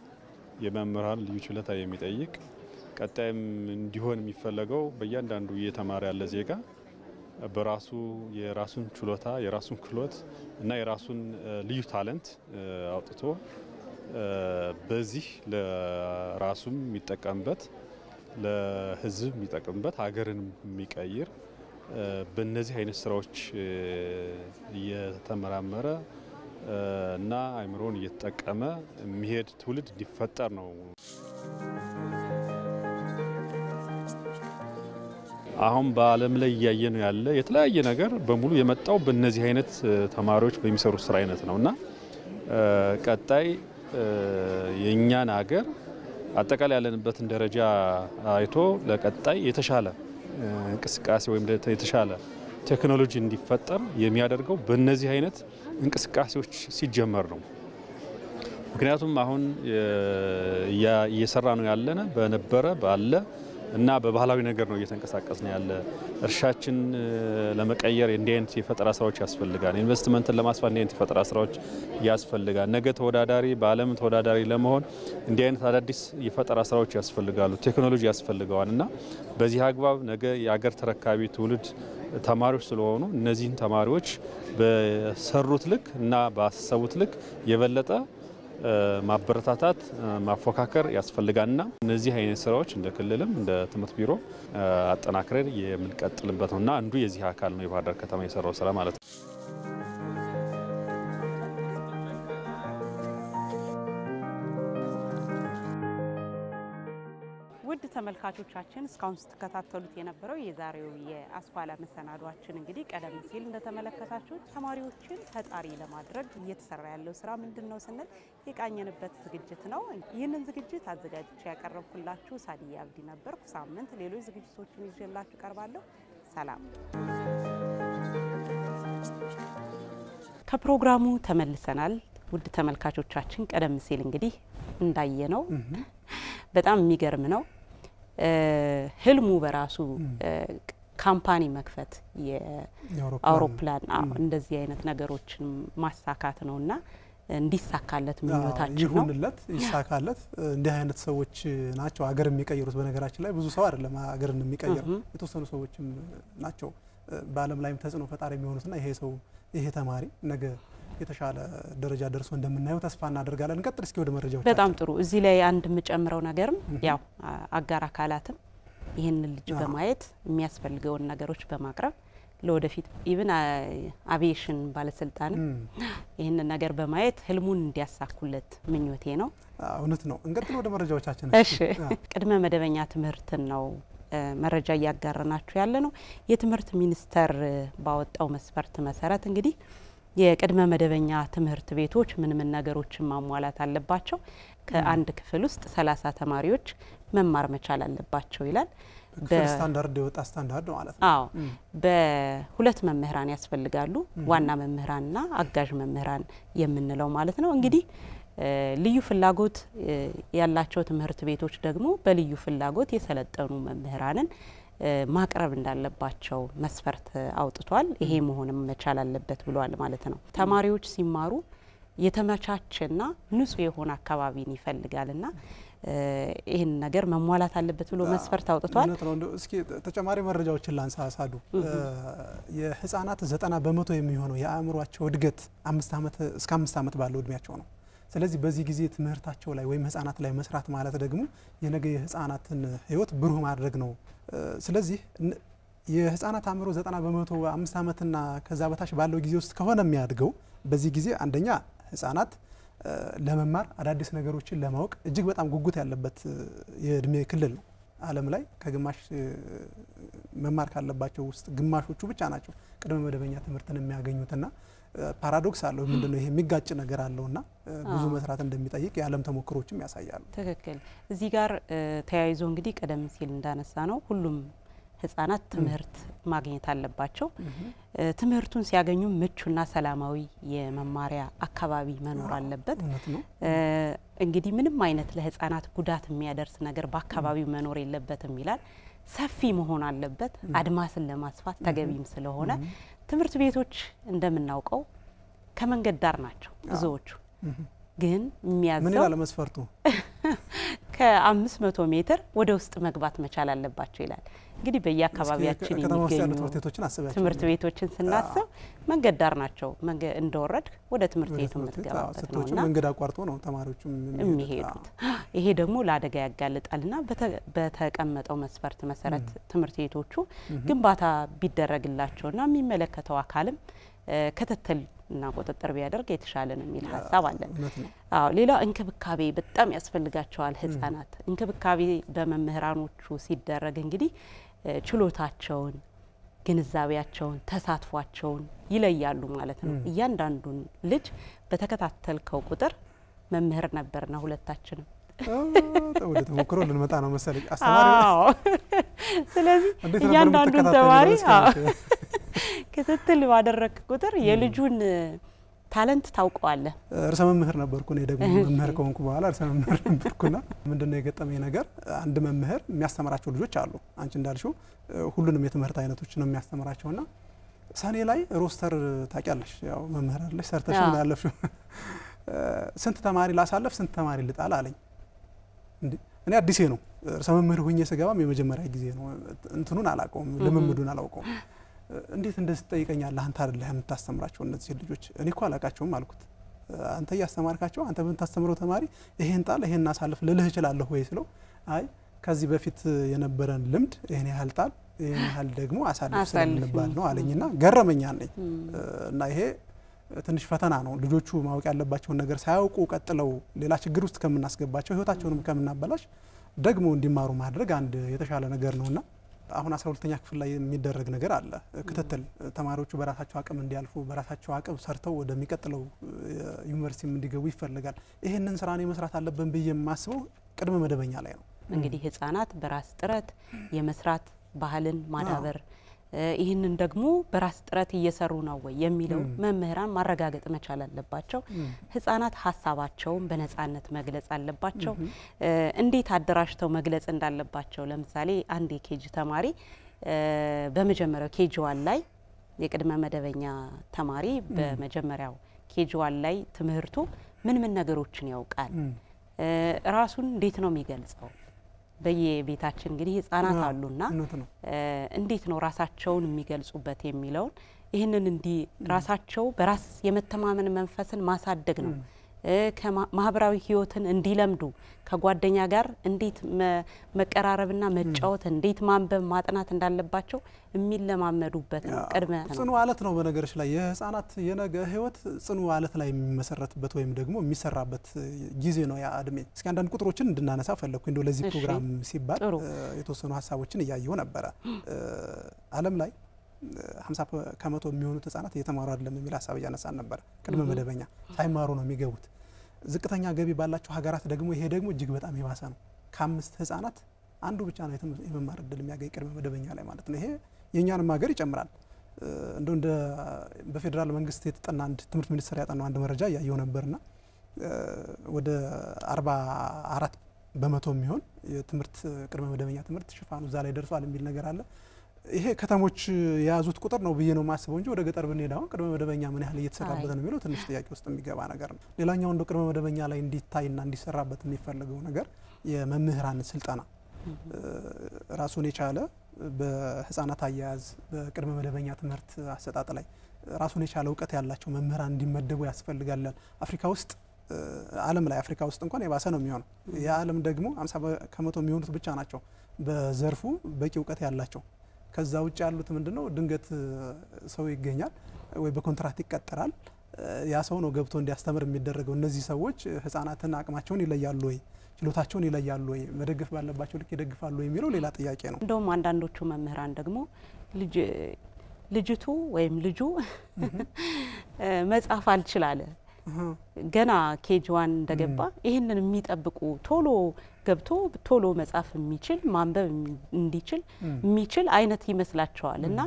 የመምህራን ልዩ ችሎታ የሚጠይቅ ቀጣይም እንዲሆን የሚፈለገው በእያንዳንዱ እየተማረ ያለ ዜጋ በራሱ የራሱን ችሎታ የራሱን ክህሎት እና የራሱን ልዩ ታለንት አውጥቶ በዚህ ለራሱም የሚጠቀምበት ለሕዝብ የሚጠቅምበት ሀገርን የሚቀይር በእነዚህ አይነት ስራዎች እየተመራመረ እና አእምሮን እየተጠቀመ የሚሄድ ትውልድ እንዲፈጠር ነው። አሁን በዓለም ላይ እያየ ነው ያለ የተለያየ ነገር በሙሉ የመጣው በእነዚህ አይነት ተማሪዎች በሚሰሩ ስራ አይነት ነውና ቀጣይ የኛን ሀገር አጠቃላይ ያለንበትን ደረጃ አይቶ ለቀጣይ የተሻለ እንቅስቃሴ ወይም የተሻለ ቴክኖሎጂ እንዲፈጠር የሚያደርገው በእነዚህ አይነት እንቅስቃሴዎች ሲጀመር ነው። ምክንያቱም አሁን እየሰራ ነው ያለነ በነበረ ባለ እና በባህላዊ ነገር ነው እየተንቀሳቀስን ያለ። እርሻችን ለመቀየር እንዲህ አይነት የፈጠራ ስራዎች ያስፈልጋል። ኢንቨስትመንትን ለማስፋት እንዲህ አይነት የፈጠራ ስራዎች ያስፈልጋል። ነገ ተወዳዳሪ በዓለም ተወዳዳሪ ለመሆን እንዲህ አይነት አዳዲስ የፈጠራ ስራዎች ያስፈልጋሉ። ቴክኖሎጂ ያስፈልገዋል እና በዚህ አግባብ ነገ የአገር ተረካቢ ትውልድ ተማሪዎች ስለሆኑ እነዚህን ተማሪዎች በሰሩት ልክ እና ባሰቡት ልክ የበለጠ ማበረታታት ማፎካከር ያስፈልጋልና እነዚህ አይነት ስራዎች እንደ ክልልም እንደ ትምህርት ቢሮ አጠናክረን የምንቀጥልበት ነውና አንዱ የዚህ አካል ነው የባህር ዳር ከተማ የሰራው ስራ ማለት ነው። ውድ ተመልካቾቻችን እስካሁን ስትከታተሉት የነበረው የዛሬው የአስኳላ መሰናዷችን እንግዲህ ቀደም ሲል እንደተመለከታችሁት ተማሪዎችን ፈጣሪ ለማድረግ እየተሰራ ያለው ስራ ምንድነው ስንል የቃኘንበት ዝግጅት ነው። ይህንን ዝግጅት አዘጋጅቼ ያቀረብኩላችሁ ሳዲያ አብዲ ነበርኩ። ሳምንት ሌሎች ዝግጅቶችን ይዤላችሁ ቀርባለሁ። ሰላም። ከፕሮግራሙ ተመልሰናል። ውድ ተመልካቾቻችን ቀደም ሲል እንግዲህ እንዳየነው በጣም የሚገርም ነው። ህልሙ በራሱ ካምፓኒ መክፈት የአውሮፕላን እንደዚህ አይነት ነገሮችን ማሳካት ነውና እንዲሳካለት ምኞታችን ነው። ይሁንለት ይሳካለት። እንዲህ አይነት ሰዎች ናቸው አገር የሚቀይሩት። በነገራችን ላይ ብዙ ሰው አይደለም አገርን የሚቀይሩ የተወሰኑ ሰዎችም ናቸው በዓለም ላይም ተጽዕኖ ፈጣሪ የሚሆኑትና ይሄ ተማሪ ነገ የተሻለ ደረጃ ደርሶ እንደምናየው ተስፋ እናደርጋለን። እንቀጥል እስኪ ወደ መረጃዎች። በጣም ጥሩ። እዚህ ላይ አንድ የምጨምረው ነገርም ያው አጋር አካላትም ይሄን ልጅ በማየት የሚያስፈልገውን ነገሮች በማቅረብ ለወደፊት ኢቭን አቪዬሽን ባለስልጣን ይሄን ነገር በማየት ህልሙን እንዲያሳኩለት ምኞቴ ነው። እውነት ነው። እንቀጥል ወደ መረጃዎቻችን። እሺ ቅድመ መደበኛ ትምህርትን ነው መረጃ ያጋራናችሁ ያለ ነው። የትምህርት ሚኒስቴር ባወጣው መስፈርት መሰረት እንግዲህ የቅድመ መደበኛ ትምህርት ቤቶች ምን ነገሮችን ማሟላት አለባቸው? ከአንድ ክፍል ውስጥ 30 ተማሪዎች መማር መቻል አለባቸው ይላል። በስታንዳርድ የወጣ ስታንዳርድ ማለት ነው። አዎ በሁለት መምህራን ያስፈልጋሉ። ዋና መምህራንና አጋዥ መምህራን የምንለው ማለት ነው። እንግዲህ ልዩ ፍላጎት ያላቸው ትምህርት ቤቶች ደግሞ በልዩ ፍላጎት የሰለጠኑ መምህራንን ማቅረብ እንዳለባቸው መስፈርት አውጥቷል። ይሄ መሆንም መቻል አለበት ብሏል ማለት ነው። ተማሪዎች ሲማሩ የተመቻቸና ንጹህ የሆነ አካባቢን ይፈልጋልና ይሄን ነገር መሟላት አለበት ብሎ መስፈርት አውጥቷል። እስኪ ተጨማሪ መረጃዎችን ላንሳ ሳዱ። የህፃናት 90% የሚሆነው የአእምሮአቸው እድገት 5 ዓመት እስከ 5 ዓመት ባለው እድሜያቸው ነው። ስለዚህ በዚህ ጊዜ ትምህርታቸው ላይ ወይም ህፃናት ላይ መስራት ማለት ደግሞ የነገ የህፃናትን ህይወት ብሩህ ማድረግ ነው። ስለዚህ የህፃናት አእምሮ 90% 5 ዓመትና ከዛ በታች ባለው ጊዜ ውስጥ ከሆነ የሚያድገው በዚህ ጊዜ አንደኛ ህፃናት ለመማር አዳዲስ ነገሮችን ለማወቅ እጅግ በጣም ጉጉት ያለበት የእድሜ ክልል ነው። ዓለም ላይ ከግማሽ መማር ካለባቸው ውስጥ ግማሾቹ ብቻ ናቸው ቅድመ መደበኛ ትምህርትን የሚያገኙትና ፓራዶክስ አለው። ምንድነው ይሄ የሚጋጭ ነገር አለውና ብዙ መስራት እንደሚጠይቅ የዓለም ተሞክሮችም ያሳያሉ። ትክክል። እዚህ ጋር ተያይዞ እንግዲህ ቀደም ሲል እንዳነሳ ነው ሁሉም ህፃናት ትምህርት ማግኘት አለባቸው። ትምህርቱን ሲያገኙ ምቹና ሰላማዊ የመማሪያ አካባቢ መኖር አለበት። እንግዲህ ምንም አይነት ለህፃናት ጉዳት የሚያደርስ ነገር በአካባቢው መኖር የለበትም ይላል። ሰፊ መሆን አለበት አድማስን ለማስፋት ተገቢም ስለሆነ ትምህርት ቤቶች እንደምናውቀው ከመንገድ ዳር ናቸው ብዙዎቹ። ግን የሚያዘው ምን ይላል መስፈርቱ? ከ500 ሜትር ወደ ውስጥ መግባት መቻል አለባቸው ይላል። እንግዲህ በየአካባቢያችን የሚገኙ ትምህርት ቤቶችን ስናስብ መንገድ ዳር ናቸው። መንገድ እንደወረድ ወደ ትምህርት ቤቱ መትገባበት ነውና መንገድ አቋርጦ ነው ተማሪዎችም የሚሄዱት። ይሄ ደግሞ ለአደጋ ያጋልጣልና በተቀመጠው መስፈርት መሰረት ትምህርት ቤቶቹ ግንባታ ቢደረግላቸውና የሚመለከተው አካልም ክትትል እና ቁጥጥር ቢያደርግ የተሻለ ነው የሚል ሐሳብ አለ። አዎ ሌላ እንክብካቤ በጣም ያስፈልጋቸዋል ህፃናት። እንክብካቤ በመምህራኖቹ ሲደረግ እንግዲህ ችሎታቸውን፣ ግንዛቤያቸውን፣ ተሳትፏቸውን ይለያሉ ማለት ነው። እያንዳንዱን ልጅ በተከታተልከው ቁጥር መምህር ነበርና ሁለታችንም ወደ ተሞክሮ ልንመጣ ነው መሰለኝ አስተማሪ። ስለዚህ እያንዳንዱን ተማሪ ክትትል ባደረክ ቁጥር የልጁን ታለንት ታውቀዋለህ። ርዕሰ መምህር ነበርኩ እኔ ደግሞ መምህር ከሆንኩ በኋላ ርዕሰ መምህር ነበርኩና ምንድነው የገጠመኝ ነገር አንድ መምህር የሚያስተምራቸው ልጆች አሉ። አንቺ እንዳልሽው ሁሉንም የትምህርት አይነቶች ነው የሚያስተምራቸውና ሰኔ ላይ ሮስተር ታውቂያለሽ፣ ያው መምህር አይደለሽ ሰርተሽ ነው ያለፍሽው። ስንት ተማሪ ላሳለፍ ስንት ተማሪ ልጣል አለኝ። እንዴ እኔ አዲሴ ነው ርዕሰ መምህር ሆኜ ስገባም የመጀመሪያ ጊዜ ነው። እንትኑን አላውቀውም፣ ልምምዱን አላውቀውም። እንዴት እንደዚህ ትጠይቀኛለህ? አንተ አይደለህ የምታስተምራቸው እነዚህ ልጆች? እኔ እኮ አላውቃቸውም አልኩት። አንተ እያስተማርካቸው አንተ በምታስተምረው ተማሪ ይሄን ጣል ይሄን አሳልፍ ልልህ እችላለሁ ወይ ስለው አይ ከዚህ በፊት የነበረን ልምድ ይሄን ያህል ጣል ይሄን ያህል ደግሞ አሳልፍ ስለምንባል ነው አለኝና ገረመኛ ነኝ። እና ይሄ ትንሽ ፈተና ነው። ልጆቹ ማወቅ ያለባቸውን ነገር ሳያውቁ ቀጥለው ሌላ ችግር ውስጥ ከምናስገባቸው ህይወታቸውንም ከምናበላሽ ደግሞ እንዲማሩ ማድረግ አንድ የተሻለ ነገር ነውና አሁን 12ኛ ክፍል ላይ የሚደረግ ነገር አለ። ክትትል ተማሪዎቹ በራሳቸው አቅም እንዲያልፉ በራሳቸው አቅም ሰርተው ወደሚቀጥለው ዩኒቨርሲቲ እንዲገቡ ይፈልጋል። ይሄንን ስራ ነው መስራት አለብን ብዬ የማስበው ቅድመ መደበኛ ላይ ነው። እንግዲህ ህፃናት በራስ ጥረት የመስራት ባህልን ማዳበር ይህንን ደግሞ በራስ ጥረት እየሰሩ ነው ወይ የሚለው መምህራን ማረጋገጥ መቻል አለባቸው። ህፃናት ሀሳባቸውን በነፃነት መግለጽ አለባቸው። እንዴት አደራጅተው መግለጽ እንዳለባቸው ለምሳሌ አንድ የኬጂ ተማሪ በመጀመሪያው ኬጂ 1 ላይ የቅድመ መደበኛ ተማሪ በመጀመሪያው ኬጂ 1 ላይ ትምህርቱ ምን ነገሮችን ያውቃል? ራሱን እንዴት ነው የሚገልጸው? በየቤታችን እንግዲህ ህፃናት አሉና እንዴት ነው ራሳቸውን የሚገልጹበት የሚለውን ይሄንን እንዲ ራሳቸው በራስ የመተማመን መንፈስን ማሳደግ ነው። ከማህበራዊ ህይወትን እንዲለምዱ ከጓደኛ ጋር እንዴት መቀራረብና መጫወት እንዴት ማንበብ ማጥናት እንዳለባቸው የሚለማመዱበት ነው። ቅድመ ጽኑ አለት ነው። በነገርሽ ላይ የህፃናት የነገ ህይወት ጽኑ አለት ላይ የሚመሰረትበት ወይም ደግሞ የሚሰራበት ጊዜ ነው ያ እድሜ። እስኪ አንዳንድ ቁጥሮችን እንድናነሳ ፈለኩ እንደው ለዚህ ፕሮግራም ሲባል የተወሰኑ ሀሳቦችን እያየሁ ነበረ። ዓለም ላይ 50 ከመቶ የሚሆኑት ህፃናት እየተማሩ አይደለም የሚል ሀሳብ እያነሳን ነበር። ቅድመ መደበኛ ሳይማሩ ነው የሚገቡት። ዝቅተኛ ገቢ ባላቸው ሀገራት ደግሞ ይሄ ደግሞ እጅግ በጣም የባሰ ነው። ከ5 ህፃናት አንዱ ብቻ ነው የመማር እድል የሚያገኝ ቅድመ መደበኛ ላይ ማለት ነው። ይሄ የኛንም ሀገር ይጨምራል። እንደ በፌደራል መንግስት የተጠና አንድ ትምህርት ሚኒስቴር ያጠናው አንድ መረጃ ያየው ነበርና ወደ 44 በመቶ የሚሆን የትምህርት ቅድመ መደበኛ ትምህርት ሽፋኑ እዛ ላይ ደርሷል የሚል ነገር አለ። ይሄ ከተሞች የያዙት ቁጥር ነው ብዬ ነው ማስበው እንጂ ወደ ገጠር ብንሄድ አሁን ቅድመ መደበኛ ምን ያህል እየተሰራበት ነው የሚለው ትንሽ ጥያቄ ውስጥ የሚገባ ነገር ነው። ሌላኛው እንደ ቅድመ መደበኛ ላይ እንዲታይና እንዲሰራበት የሚፈልገው ነገር የመምህራን ስልጠና ራሱን የቻለ በህፃናት አያያዝ በቅድመ መደበኛ ትምህርት አሰጣጥ ላይ ራሱን የቻለ እውቀት ያላቸው መምህራን እንዲመደቡ ያስፈልጋል። አፍሪካ ውስጥ ዓለም ላይ አፍሪካ ውስጥ እንኳን የባሰ ነው የሚሆነው። የዓለም ደግሞ 50 ከመቶ የሚሆኑት ብቻ ናቸው በዘርፉ በቂ እውቀት ያላቸው። ከዛ ውጭ ያሉት ምንድነው ድንገት ሰው ይገኛል ወይ በኮንትራክት ይቀጠራል። ያ ሰው ነው ገብቶ እንዲያስተምር የሚደረገው። እነዚህ ሰዎች ህፃናትን አቅማቸውን ይለያሉ ወይ ችሎታቸውን ይለያሉ ወይ መደገፍ ባለባቸው ልክ ይደግፋሉ ወይ የሚለው ሌላ ጥያቄ ነው። እንደውም አንዳንዶቹ መምህራን ደግሞ ልጅቱ ወይም ልጁ መጻፍ አልችላለ ገና ኬጂ 1 እንደገባ ይሄንን የሚጠብቁ ቶሎ ገብቶ ቶሎ መጻፍ የሚችል ማንበብ እንዲችል የሚችል አይነት ይመስላቸዋልና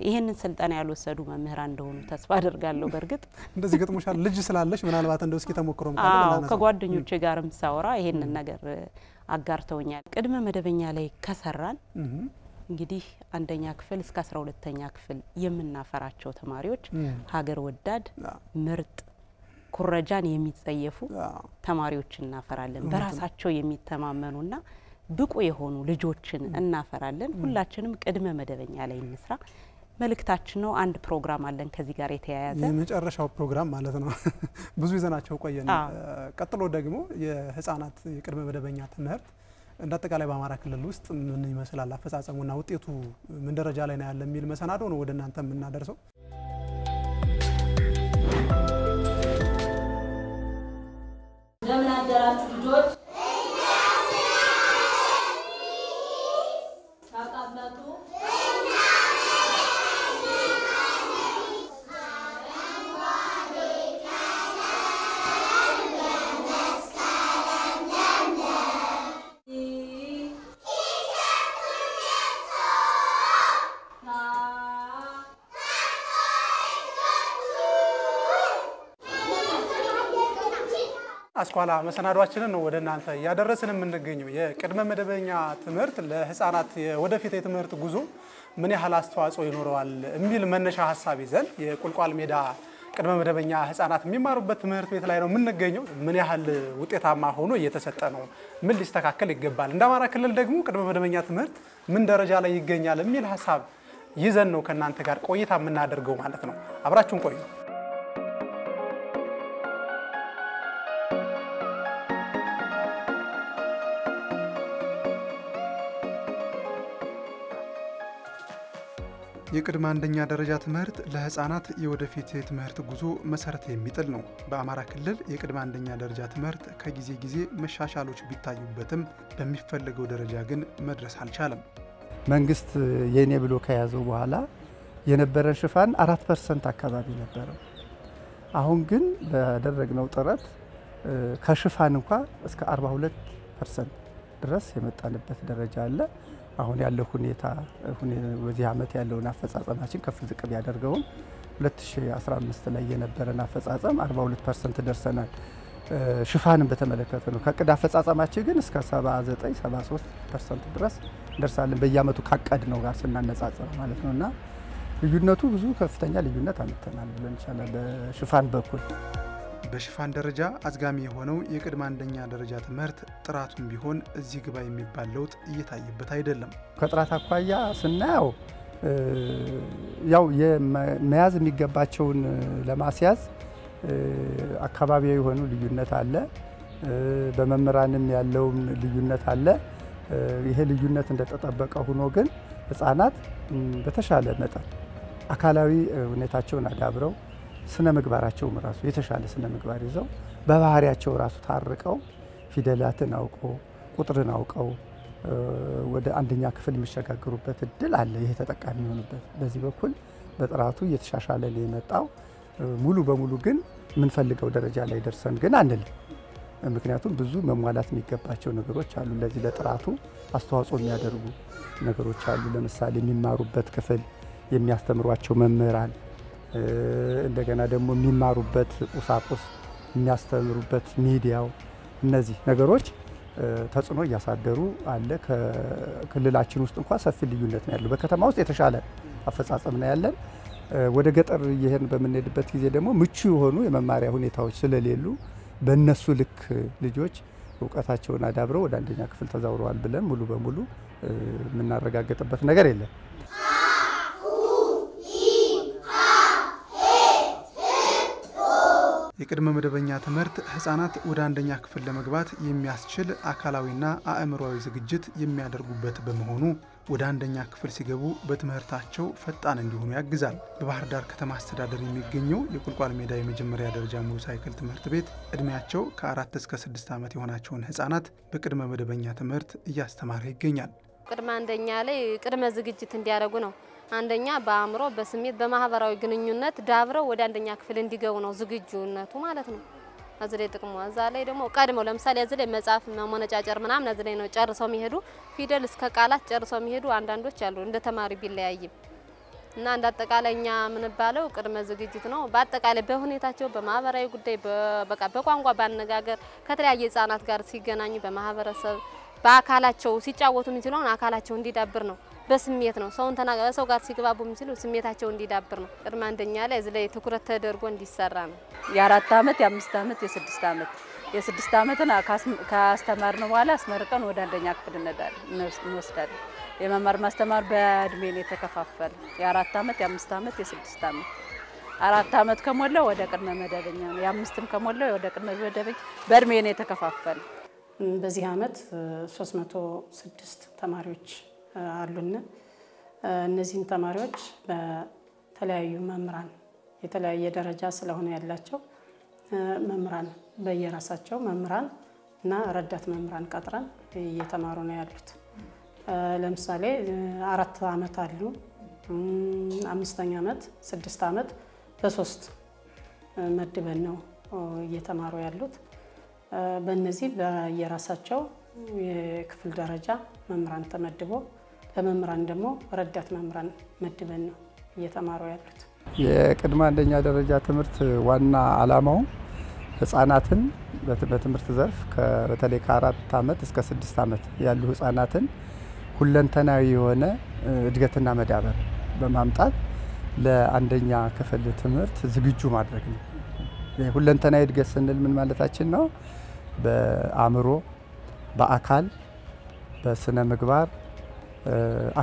ይሄንን ስልጣን ያልወሰዱ መምህራን እንደሆኑ ተስፋ አደርጋለሁ። በርግጥ እንደዚህ ገጥሞሻል? ልጅ ስላለሽ ምናልባት እንደው እስኪ ተሞክሮም ካለ እናነሳ። ከጓደኞቼ ጋርም ሳወራ ይሄንን ነገር አጋርተውኛል። ቅድመ መደበኛ ላይ ከሰራን እንግዲህ አንደኛ ክፍል እስከ 12ኛ ክፍል የምናፈራቸው ተማሪዎች ሀገር ወዳድ ምርጥ ኩረጃን የሚጸየፉ ተማሪዎችን እናፈራለን። በራሳቸው የሚተማመኑና ብቁ የሆኑ ልጆችን እናፈራለን። ሁላችንም ቅድመ መደበኛ ላይ እንስራ መልእክታችን ነው። አንድ ፕሮግራም አለን ከዚህ ጋር የተያያዘ የመጨረሻው ፕሮግራም ማለት ነው። ብዙ ይዘናቸው ቆየን። ቀጥሎ ደግሞ የህፃናት የቅድመ መደበኛ ትምህርት እንዳጠቃላይ በአማራ ክልል ውስጥ ምን ይመስላል አፈጻጸሙና ውጤቱ ምን ደረጃ ላይ ነው ያለ የሚል መሰናዶ ነው ወደ እናንተ የምናደርሰው። እንደምን አደራችሁ ልጆች? ታቃመጡ አስኳላ መሰናዷችንን ነው ወደ እናንተ ያደረስን የምንገኘው። የቅድመ መደበኛ ትምህርት ለህፃናት የወደፊት የትምህርት ጉዞ ምን ያህል አስተዋጽኦ ይኖረዋል የሚል መነሻ ሐሳብ ይዘን የቁልቋል ሜዳ ቅድመ መደበኛ ህፃናት የሚማሩበት ትምህርት ቤት ላይ ነው የምንገኘው። ምን ያህል ውጤታማ ሆኖ እየተሰጠ ነው፣ ምን ሊስተካከል ይገባል፣ እንደ አማራ ክልል ደግሞ ቅድመ መደበኛ ትምህርት ምን ደረጃ ላይ ይገኛል የሚል ሐሳብ ይዘን ነው ከናንተ ጋር ቆይታ የምናደርገው ማለት ነው። አብራችሁን ቆዩ። የቅድመ አንደኛ ደረጃ ትምህርት ለህፃናት የወደፊት የትምህርት ጉዞ መሰረት የሚጥል ነው። በአማራ ክልል የቅድመ አንደኛ ደረጃ ትምህርት ከጊዜ ጊዜ መሻሻሎች ቢታዩበትም በሚፈልገው ደረጃ ግን መድረስ አልቻለም። መንግስት የኔ ብሎ ከያዘው በኋላ የነበረን ሽፋን 4% አካባቢ ነበረው። አሁን ግን በደረግነው ጥረት ከሽፋን እንኳን እስከ 42% ድረስ የመጣንበት ደረጃ አለ። አሁን ያለው ሁኔታ በዚህ ዓመት ያለውን አፈጻጸማችን ከፍ ዝቅ ቢያደርገውም 2015 ላይ የነበረን አፈጻጸም 42% ደርሰናል። ሽፋንን በተመለከተ ነው። ከቅድ አፈጻጸማችን ግን እስከ 79-73% ድረስ ደርሳለን። በየዓመቱ ካቀድነው ጋር ስናነጻጽር ማለት ነውና ልዩነቱ ብዙ ከፍተኛ ልዩነት አመጣናል ብለን ይቻላል። በሽፋን በኩል በሽፋን ደረጃ አዝጋሚ የሆነው የቅድመ አንደኛ ደረጃ ትምህርት ጥራቱን ቢሆን እዚህ ግባ የሚባል ለውጥ እየታየበት አይደለም። ከጥራት አኳያ ስናየው ያው የመያዝ የሚገባቸውን ለማስያዝ አካባቢያዊ የሆኑ ልዩነት አለ። በመምህራንም ያለውም ልዩነት አለ። ይሄ ልዩነት እንደተጠበቀ ሆኖ ግን ህፃናት በተሻለ መጠን አካላዊ ሁኔታቸውን አዳብረው ስነ ምግባራቸውም ራሱ የተሻለ ስነ ምግባር ይዘው በባህሪያቸው ራሱ ታርቀው ፊደላትን አውቀው ቁጥርን አውቀው ወደ አንደኛ ክፍል የሚሸጋገሩበት እድል አለ። ይሄ ተጠቃሚ የሆኑበት በዚህ በኩል በጥራቱ እየተሻሻለ ነው የመጣው። ሙሉ በሙሉ ግን የምንፈልገው ደረጃ ላይ ደርሰን ግን አንልም። ምክንያቱም ብዙ መሟላት የሚገባቸው ነገሮች አሉ። ለዚህ ለጥራቱ አስተዋጽኦ የሚያደርጉ ነገሮች አሉ። ለምሳሌ የሚማሩበት ክፍል፣ የሚያስተምሯቸው መምህራን፣ እንደገና ደግሞ የሚማሩበት ቁሳቁስ፣ የሚያስተምሩበት ሚዲያው፣ እነዚህ ነገሮች ተጽዕኖ እያሳደሩ አለ። ከክልላችን ውስጥ እንኳን ሰፊ ልዩነት ነው ያለው። በከተማ ውስጥ የተሻለ አፈጻጸም ነው ያለን። ወደ ገጠር እየሄድን በምንሄድበት ጊዜ ደግሞ ምቹ የሆኑ የመማሪያ ሁኔታዎች ስለሌሉ በእነሱ ልክ ልጆች እውቀታቸውን አዳብረው ወደ አንደኛ ክፍል ተዛውረዋል ብለን ሙሉ በሙሉ የምናረጋግጥበት ነገር የለም። የቅድመ መደበኛ ትምህርት ህፃናት ወደ አንደኛ ክፍል ለመግባት የሚያስችል አካላዊና አእምሯዊ ዝግጅት የሚያደርጉበት በመሆኑ ወደ አንደኛ ክፍል ሲገቡ በትምህርታቸው ፈጣን እንዲሆኑ ያግዛል። በባህር ዳር ከተማ አስተዳደር የሚገኘው የቁልቋል ሜዳ የመጀመሪያ ደረጃ ሙሉ ሳይክል ትምህርት ቤት እድሜያቸው ከ4 እስከ 6 ዓመት የሆናቸውን ህፃናት በቅድመ መደበኛ ትምህርት እያስተማረ ይገኛል። ቅድመ አንደኛ ላይ ቅድመ ዝግጅት እንዲያደርጉ ነው። አንደኛ በአእምሮ፣ በስሜት፣ በማህበራዊ ግንኙነት ዳብረው ወደ አንደኛ ክፍል እንዲገቡ ነው ዝግጁነቱ ማለት ነው። እዚህ ላይ ጥቅሙ እዛ ላይ ደግሞ ቀድመው ለምሳሌ እዚህ ላይ መጻፍ መሞነጫጨር ምናምን እዚህ ላይ ነው ጨርሰው የሚሄዱ ፊደል እስከ ቃላት ጨርሰው የሚሄዱ አንዳንዶች አሉ እንደ ተማሪ ቢለያይም እና እንደ አጠቃላይ እኛ ምን ባለው ቅድመ ዝግጅት ነው። በአጠቃላይ በሁኔታቸው በማህበራዊ ጉዳይ በቃ በቋንቋ ባነጋገር ከተለያየ ህፃናት ጋር ሲገናኙ በማህበረሰብ በአካላቸው ሲጫወቱ የሚችለውን አካላቸው እንዲዳብር ነው። በስሜት ነው ሰውን ሰው ጋር ሲግባቡ የሚችሉ ስሜታቸው እንዲዳብር ነው። ቅድመ አንደኛ ላይ እዚህ ላይ ትኩረት ተደርጎ እንዲሰራ ነው። የ4 ዓመት የ5 ዓመት የ6 ዓመት የ6 ዓመትን ካስተማርን በኋላ አስመርቀን ወደ አንደኛ ክፍል እንወስዳለን። የመማር ማስተማር በእድሜ ነው የተከፋፈለ። የ4 ዓመት የ5 ዓመት የ6 ዓመት 4 ዓመት ከሞላው ወደ ቅድመ መደበኛ ነው። የ5ም ከሞላው ወደ ቅድመ መደበኛ በእድሜ ነው የተከፋፈለ። በዚህ ዓመት 306 ተማሪዎች አሉን። እነዚህን ተማሪዎች በተለያዩ መምህራን የተለያየ ደረጃ ስለሆነ ያላቸው መምህራን በየራሳቸው መምህራን እና ረዳት መምህራን ቀጥረን እየተማሩ ነው ያሉት። ለምሳሌ 4 ዓመት አሉ፣ 5ኛ ዓመት፣ 6 ዓመት በ3 መድበን ነው እየተማሩ ያሉት። በእነዚህ በየራሳቸው የክፍል ደረጃ መምህራን ተመድቦ ለመምህራን ደግሞ ረዳት መምህራን መድበን ነው እየተማሩ ያሉት። የቅድመ አንደኛ ደረጃ ትምህርት ዋና ዓላማው ህፃናትን በትምህርት ዘርፍ በተለይ ከ4 ዓመት እስከ 6 ዓመት ያሉ ህፃናትን ሁለንተናዊ የሆነ እድገትና መዳበር በማምጣት ለአንደኛ ክፍል ትምህርት ዝግጁ ማድረግ ነው። ሁለንተናዊ እድገት ስንል ምን ማለታችን ነው? በአእምሮ፣ በአካል፣ በስነ ምግባር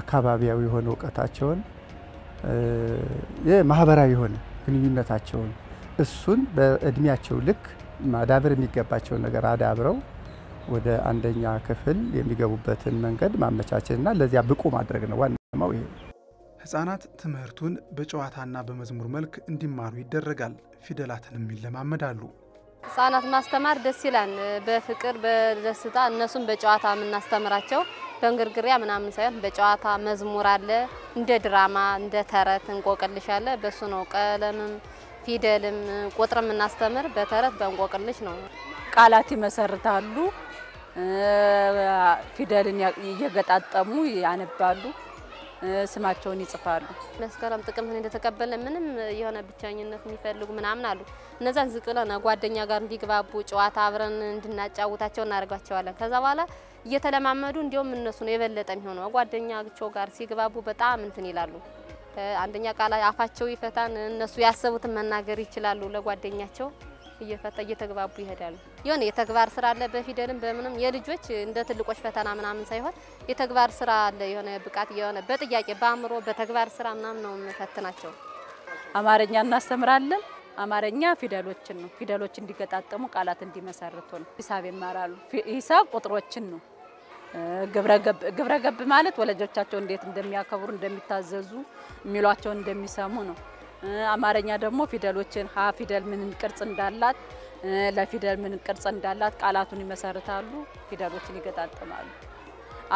አካባቢያዊ የሆነ እውቀታቸውን የማህበራዊ የሆነ ግንኙነታቸውን እሱን በእድሜያቸው ልክ ማዳበር የሚገባቸውን ነገር አዳብረው ወደ አንደኛ ክፍል የሚገቡበትን መንገድ ማመቻቸትና ለዚያ ብቁ ማድረግ ነው ዋናው ይሄ። ህፃናት ትምህርቱን በጨዋታና በመዝሙር መልክ እንዲማሩ ይደረጋል። ፊደላትንም ይለማመዳሉ። ህፃናት ማስተማር ደስ ይላል። በፍቅር በደስታ እነሱን በጨዋታ የምናስተምራቸው በእንግርግሪያ ምናምን ሳይሆን በጨዋታ መዝሙር አለ፣ እንደ ድራማ እንደ ተረት እንቆቅልሽ አለ። በሱ ነው ቀለምም ፊደልም ቁጥርም እናስተምር። በተረት በእንቆቅልሽ ነው። ቃላት ይመሰርታሉ፣ ፊደልን እየገጣጠሙ ያነባሉ፣ ስማቸውን ይጽፋሉ። መስከረም ጥቅምት እንደተቀበለ ምንም የሆነ ብቻኝነት የሚፈልጉ ምናምን አሉ። እነዛን ዝቅ ብለን ጓደኛ ጋር እንዲግባቡ ጨዋታ አብረን እንድናጫውታቸው እናደርጋቸዋለን። ከዛ በኋላ እየተለማመዱ እንዲሁም እነሱ ነው የበለጠ የሚሆነው ጓደኛቸው ጋር ሲግባቡ በጣም እንትን ይላሉ። አንደኛ ቃል አፋቸው ይፈታን፣ እነሱ ያሰቡትን መናገር ይችላሉ። ለጓደኛቸው እየፈታ እየተግባቡ ይሄዳሉ። የሆነ የተግባር ስራ አለ በፊደልም በምንም የልጆች እንደ ትልቆች ፈተና ምናምን ሳይሆን የተግባር ስራ አለ። የሆነ ብቃት የሆነ በጥያቄ በአእምሮ በተግባር ስራ ምናምን ነው መፈተናቸው። አማርኛ እናስተምራለን። አማርኛ ፊደሎችን ነው። ፊደሎች እንዲገጣጠሙ ቃላት እንዲመሰርቱ ነው። ሂሳብ ይማራሉ። ሂሳብ ቁጥሮችን ነው። ግብረገብ ማለት ወላጆቻቸው እንዴት እንደሚያከብሩ እንደሚታዘዙ የሚሏቸውን እንደሚሰሙ ነው። አማርኛ ደግሞ ፊደሎችን ሀ ፊደል ምን ቅርጽ እንዳላት ለፊደል ምን ቅርጽ እንዳላት ቃላቱን ይመሰርታሉ። ፊደሎችን ይገጣጠማሉ።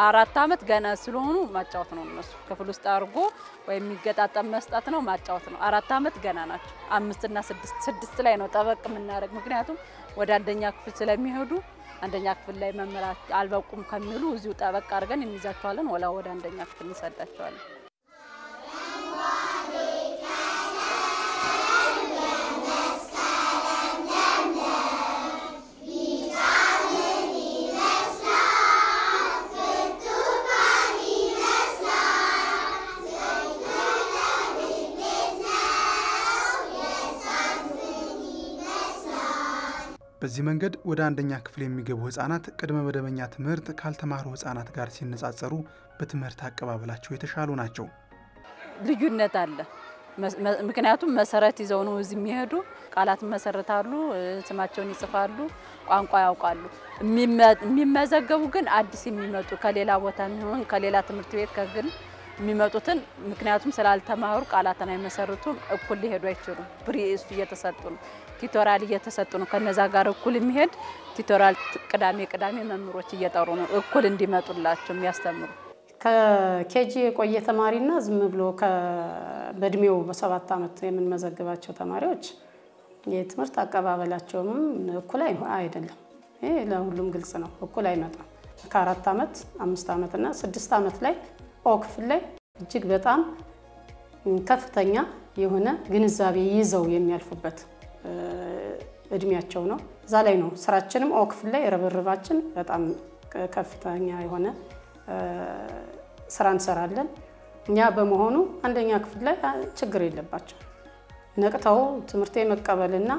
4 ዓመት ገና ስለሆኑ ማጫወት ነው። እነሱ ክፍል ውስጥ አርጎ ወይ የሚገጣጠም መስጠት ነው ማጫወት ነው። 4 ዓመት ገና ናቸው። 5 እና 6 ላይ ነው ጠበቅ የምናደርግ። ምክንያቱም ወደ አንደኛ ክፍል ስለሚሄዱ አንደኛ ክፍል ላይ መመራት አልበቁም ከሚሉ እዚሁ ጠበቅ አድርገን እንይዛቸዋለን። ወደ አንደኛ ክፍል እንሰዳቸዋለን። በዚህ መንገድ ወደ አንደኛ ክፍል የሚገቡ ህፃናት ቅድመ መደበኛ ትምህርት ካልተማሩ ህፃናት ጋር ሲነጻጸሩ በትምህርት አቀባበላቸው የተሻሉ ናቸው። ልዩነት አለ። ምክንያቱም መሰረት ይዘው ነው እዚህ የሚሄዱ። ቃላት መሰረታሉ፣ ስማቸውን ይጽፋሉ፣ ቋንቋ ያውቃሉ። የሚመዘገቡ ግን አዲስ የሚመጡ ከሌላ ቦታ የሚሆን ከሌላ ትምህርት ቤት ከግል የሚመጡትን ምክንያቱም ስላልተማሩ ቃላትን አይመሰርቱም። እኩል ሊሄዱ አይችሉም። ፕሪስ እየተሰጡ ነው። ቲቶራል እየተሰጡ ነው። ከነዛ ጋር እኩል የሚሄድ ቲቶራል ቅዳሜ መምህሮች እየጠሩ ነው እኩል እንዲመጡላቸው የሚያስተምሩ። ከኬጂ የቆየ ተማሪና ዝም ብሎ በእድሜው በ7 ዓመት የምንመዘግባቸው ተማሪዎች የትምህርት አቀባበላቸውም እኩል አይደለም። ይሄ ለሁሉም ግልጽ ነው። እኩል አይመጣም። ከ4 ዓመት 5 ዓመትና 6 ዓመት ላይ ኦ ክፍል ላይ እጅግ በጣም ከፍተኛ የሆነ ግንዛቤ ይዘው የሚያልፉበት እድሜያቸው ነው። እዛ ላይ ነው ስራችንም ኦ ክፍል ላይ ርብርባችን በጣም ከፍተኛ የሆነ ስራ እንሰራለን። እኛ በመሆኑ አንደኛ ክፍል ላይ ችግር የለባቸው። ነቅተው ትምህርት የመቀበልና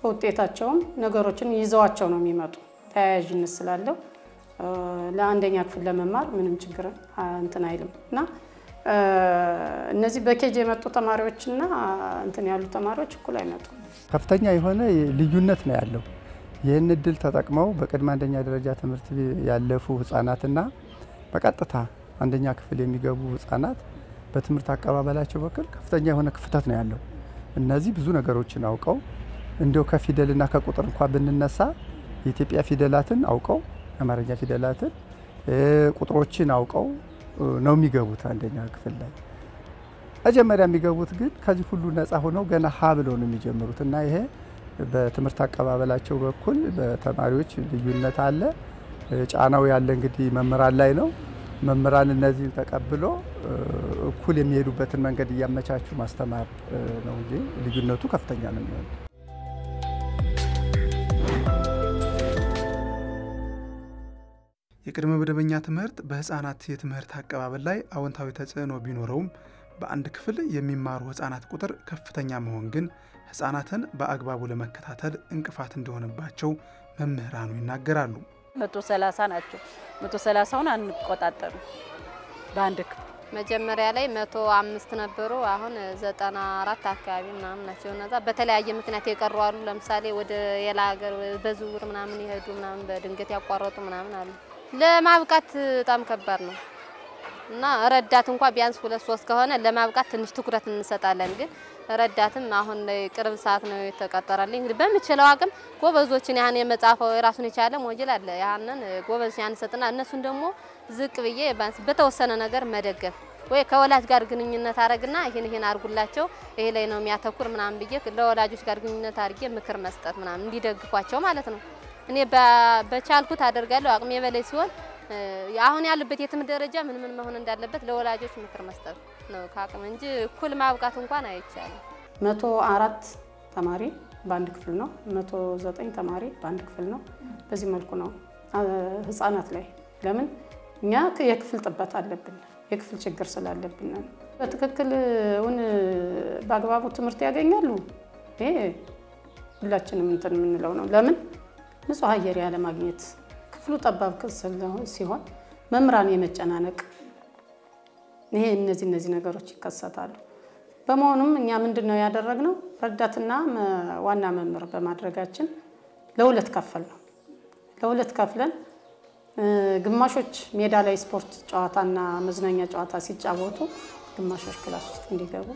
ውጤታቸውም ነገሮችን ይዘዋቸው ነው የሚመጡ። ተያያዥነት ስላለው ለአንደኛ ክፍል ለመማር ምንም ችግር እንትን አይልም እና እነዚህ በኬጂ የመጡ ተማሪዎችና እንትን ያሉ ተማሪዎች እኩል አይመጡ። ከፍተኛ የሆነ ልዩነት ነው ያለው። ይህን እድል ተጠቅመው በቅድመ አንደኛ ደረጃ ትምህርት ያለፉ ህፃናትና በቀጥታ አንደኛ ክፍል የሚገቡ ህፃናት በትምህርት አቀባበላቸው በኩል ከፍተኛ የሆነ ክፍተት ነው ያለው። እነዚህ ብዙ ነገሮችን አውቀው እንዲያው ከፊደልና ከቁጥር እንኳን ብንነሳ የኢትዮጵያ ፊደላትን አውቀው የአማርኛ ፊደላትን ቁጥሮችን አውቀው ነው የሚገቡት አንደኛ ክፍል ላይ። መጀመሪያ የሚገቡት ግን ከዚህ ሁሉ ነፃ ሆነው ገና ሀ ብለው ነው የሚጀምሩት እና ይሄ በትምህርት አቀባበላቸው በኩል በተማሪዎች ልዩነት አለ። ጫናው ያለ እንግዲህ መምህራን ላይ ነው። መምህራን እነዚህን ተቀብሎ እኩል የሚሄዱበትን መንገድ እያመቻቹ ማስተማር ነው እንጂ ልዩነቱ ከፍተኛ ነው የሚሆነው። የቅድመ መደበኛ ትምህርት በህፃናት የትምህርት አቀባበል ላይ አዎንታዊ ተጽዕኖ ቢኖረውም በአንድ ክፍል የሚማሩ ህፃናት ቁጥር ከፍተኛ መሆን ግን ህፃናትን በአግባቡ ለመከታተል እንቅፋት እንደሆነባቸው መምህራኑ ይናገራሉ። 130 ናቸው። 130ውን አንቆጣጠሩ በአንድ ክፍል መጀመሪያ ላይ 105 ነበሩ። አሁን 94 አካባቢ ምናምን ናቸው። እነዛ በተለያየ ምክንያት የቀሩ አሉ። ለምሳሌ ወደ ሌላ ሀገር በዝውውር ምናምን ይሄዱ ምናምን በድንገት ያቋረጡ ምናምን አሉ። ለማብቃት በጣም ከባድ ነው እና ረዳት እንኳን ቢያንስ 2-3 ከሆነ ለማብቃት ትንሽ ትኩረት እንሰጣለን። ግን ረዳትም አሁን ቅርብ ሰዓት ነው የተቀጠረልኝ። እንግዲህ በሚችለው አቅም ጎበዞችን ያን የመጻፈው ራሱን የቻለ ሞጅል አለ። ያንን ጎበዝ ያን ሰጥና እነሱን ደግሞ ዝቅ ብዬ ባንስ በተወሰነ ነገር መደገፍ ወይ ከወላጅ ጋር ግንኙነት አረግና ይሄን አርጉላቸው ይሄ ላይ ነው የሚያተኩር ምናምን ብዬ ለወላጆች ጋር ግንኙነት አርጌ ምክር መስጠት ምናምን እንዲደግፏቸው ማለት ነው። እኔ በቻልኩት አደርጋለሁ። አቅሜ በላይ ሲሆን አሁን ያለበት የትምህርት ደረጃ ምን መሆን እንዳለበት ለወላጆች ምክር መስጠት ነው ካቅም እንጂ እኩል ማብቃት እንኳን አይቻልም። 104 ተማሪ በአንድ ክፍል ነው። 109 ተማሪ በአንድ ክፍል ነው። በዚህ መልኩ ነው ህፃናት ላይ ለምን እኛ የክፍል ጥበት አለብን የክፍል ችግር ስላለብን ነው። በትክክል በአግባቡ ትምህርት ያገኛሉ። ሁላችንም እንትን የምንለው ነው። ለምን ንጹህ አየር ያለ ማግኘት ክፍሉ ጠባብ ሲሆን መምህራን የመጨናነቅ እነዚህ ነገሮች ይከሰታሉ። በመሆኑም እኛ ምንድነው ያደረግነው ረዳትና ዋና መምህር በማድረጋችን ለሁለት ከፍለን ግማሾች ሜዳ ላይ ስፖርት ጨዋታና መዝናኛ ጨዋታ ሲጫወቱ ግማሾች ክላስ ውስጥ እንዲገቡ